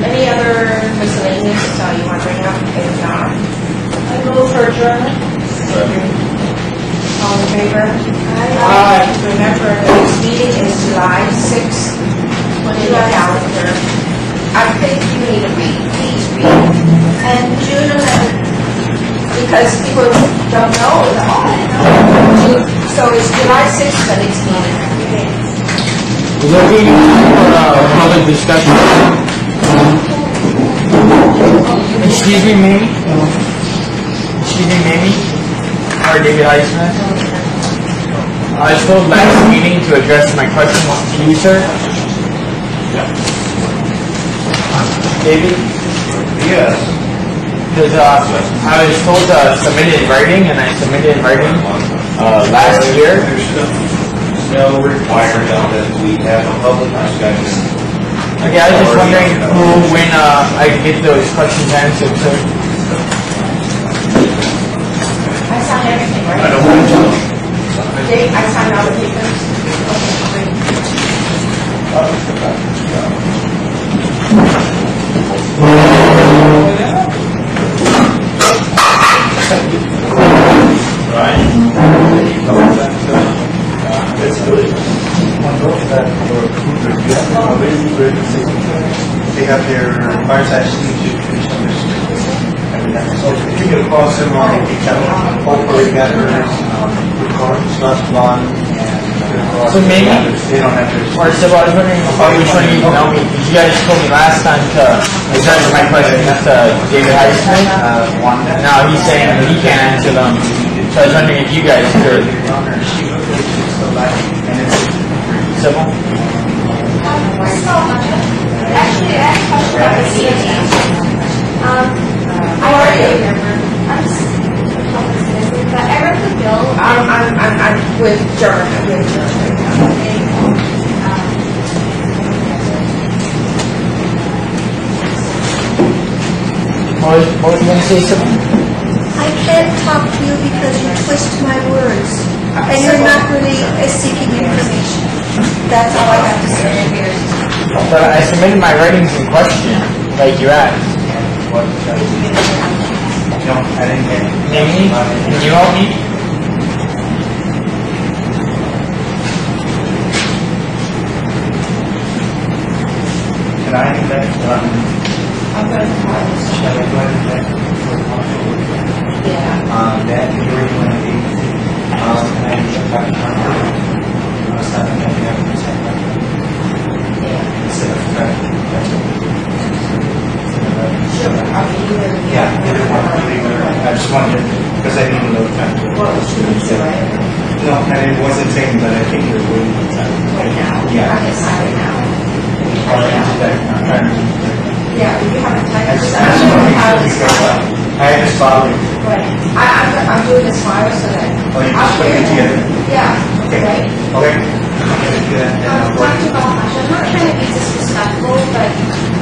Speaker 2: Any other miscellaneous you want to bring up? If not,
Speaker 9: I move for adjournment.
Speaker 2: all in favor? Aye. Remember, the next meeting is July 6th. Put in your calendar. I think you need to read, please read. And June 11th, because people don't know. So it's July 6th, the next meeting.
Speaker 13: Looking for public discussion. Excuse me, Mamie. Excuse me, Mamie. Or David Eisman. I was told last meeting to address my questions to you, sir. David?
Speaker 6: Yes.
Speaker 13: Because I was told to submit it in writing, and I submitted in writing last year.
Speaker 6: No requirement that we have a public discussion.
Speaker 13: Okay, I was just wondering when I can get those questions answered, sir.
Speaker 2: I signed everything, right?
Speaker 6: I don't want to.
Speaker 2: Okay, I signed all the papers.
Speaker 1: They have their fireside speech so if you can cross them on, they have corporate gatherers,
Speaker 13: So maybe,
Speaker 1: they don't have to.
Speaker 13: or so I was wondering which one you know me, because you guys told me last time to address my questions to David Heisman. Now he's saying he can't answer them, so I was wondering if you guys could. Civil?
Speaker 7: Actually, I have a question about the CME. I already but I read the bill.
Speaker 2: I'm with John. I'm with John.
Speaker 13: What were you going to say, Civil?
Speaker 7: I can't talk to you because you twist my words. And you're not really seeking information. That's all I have to say.
Speaker 13: But I submitted my writings in question, like you asked.
Speaker 1: No, I didn't get it.
Speaker 13: Amy, can you help me?
Speaker 1: Can I invent,
Speaker 2: I'm going to call this.
Speaker 1: shall I go ahead and invent for
Speaker 2: Yeah.
Speaker 1: that hearing when it is, and I get back to my something that we have to say about instead of
Speaker 2: Sure. I mean, either,
Speaker 1: yeah. No, and it wasn't saying that. I think you're waiting for that.
Speaker 2: Right now.
Speaker 1: Yeah.
Speaker 2: On this side right now.
Speaker 1: I'm
Speaker 2: Yeah, we haven't typed this.
Speaker 1: trying to make sure we go up. I just followed.
Speaker 2: Right. I'm doing this fire so that.
Speaker 1: Oh, you're just putting it together?
Speaker 2: Yeah.
Speaker 1: Okay.
Speaker 2: Right?
Speaker 1: Okay. I'm gonna do that and I'll work.
Speaker 14: Dr. Balmash, I'm not trying to be disrespectful, but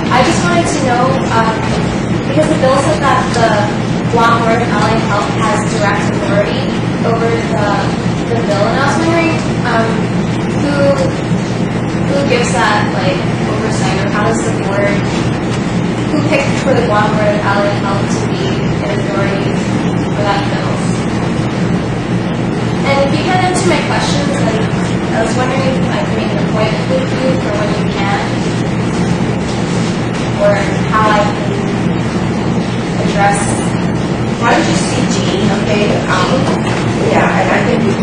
Speaker 14: I just wanted to know, because the bill said that the Guam Board of Allied Health has direct authority over the bill, and I was wondering who gives that like oversight, or how does the board, who picked for the Guam Board of Allied Health to be an authority for that bill? And if you can answer my questions, like, I was wondering if I could make an appointment with you for when you can, or how I can address.
Speaker 2: Why don't you see Jean, okay? Yeah, and I think we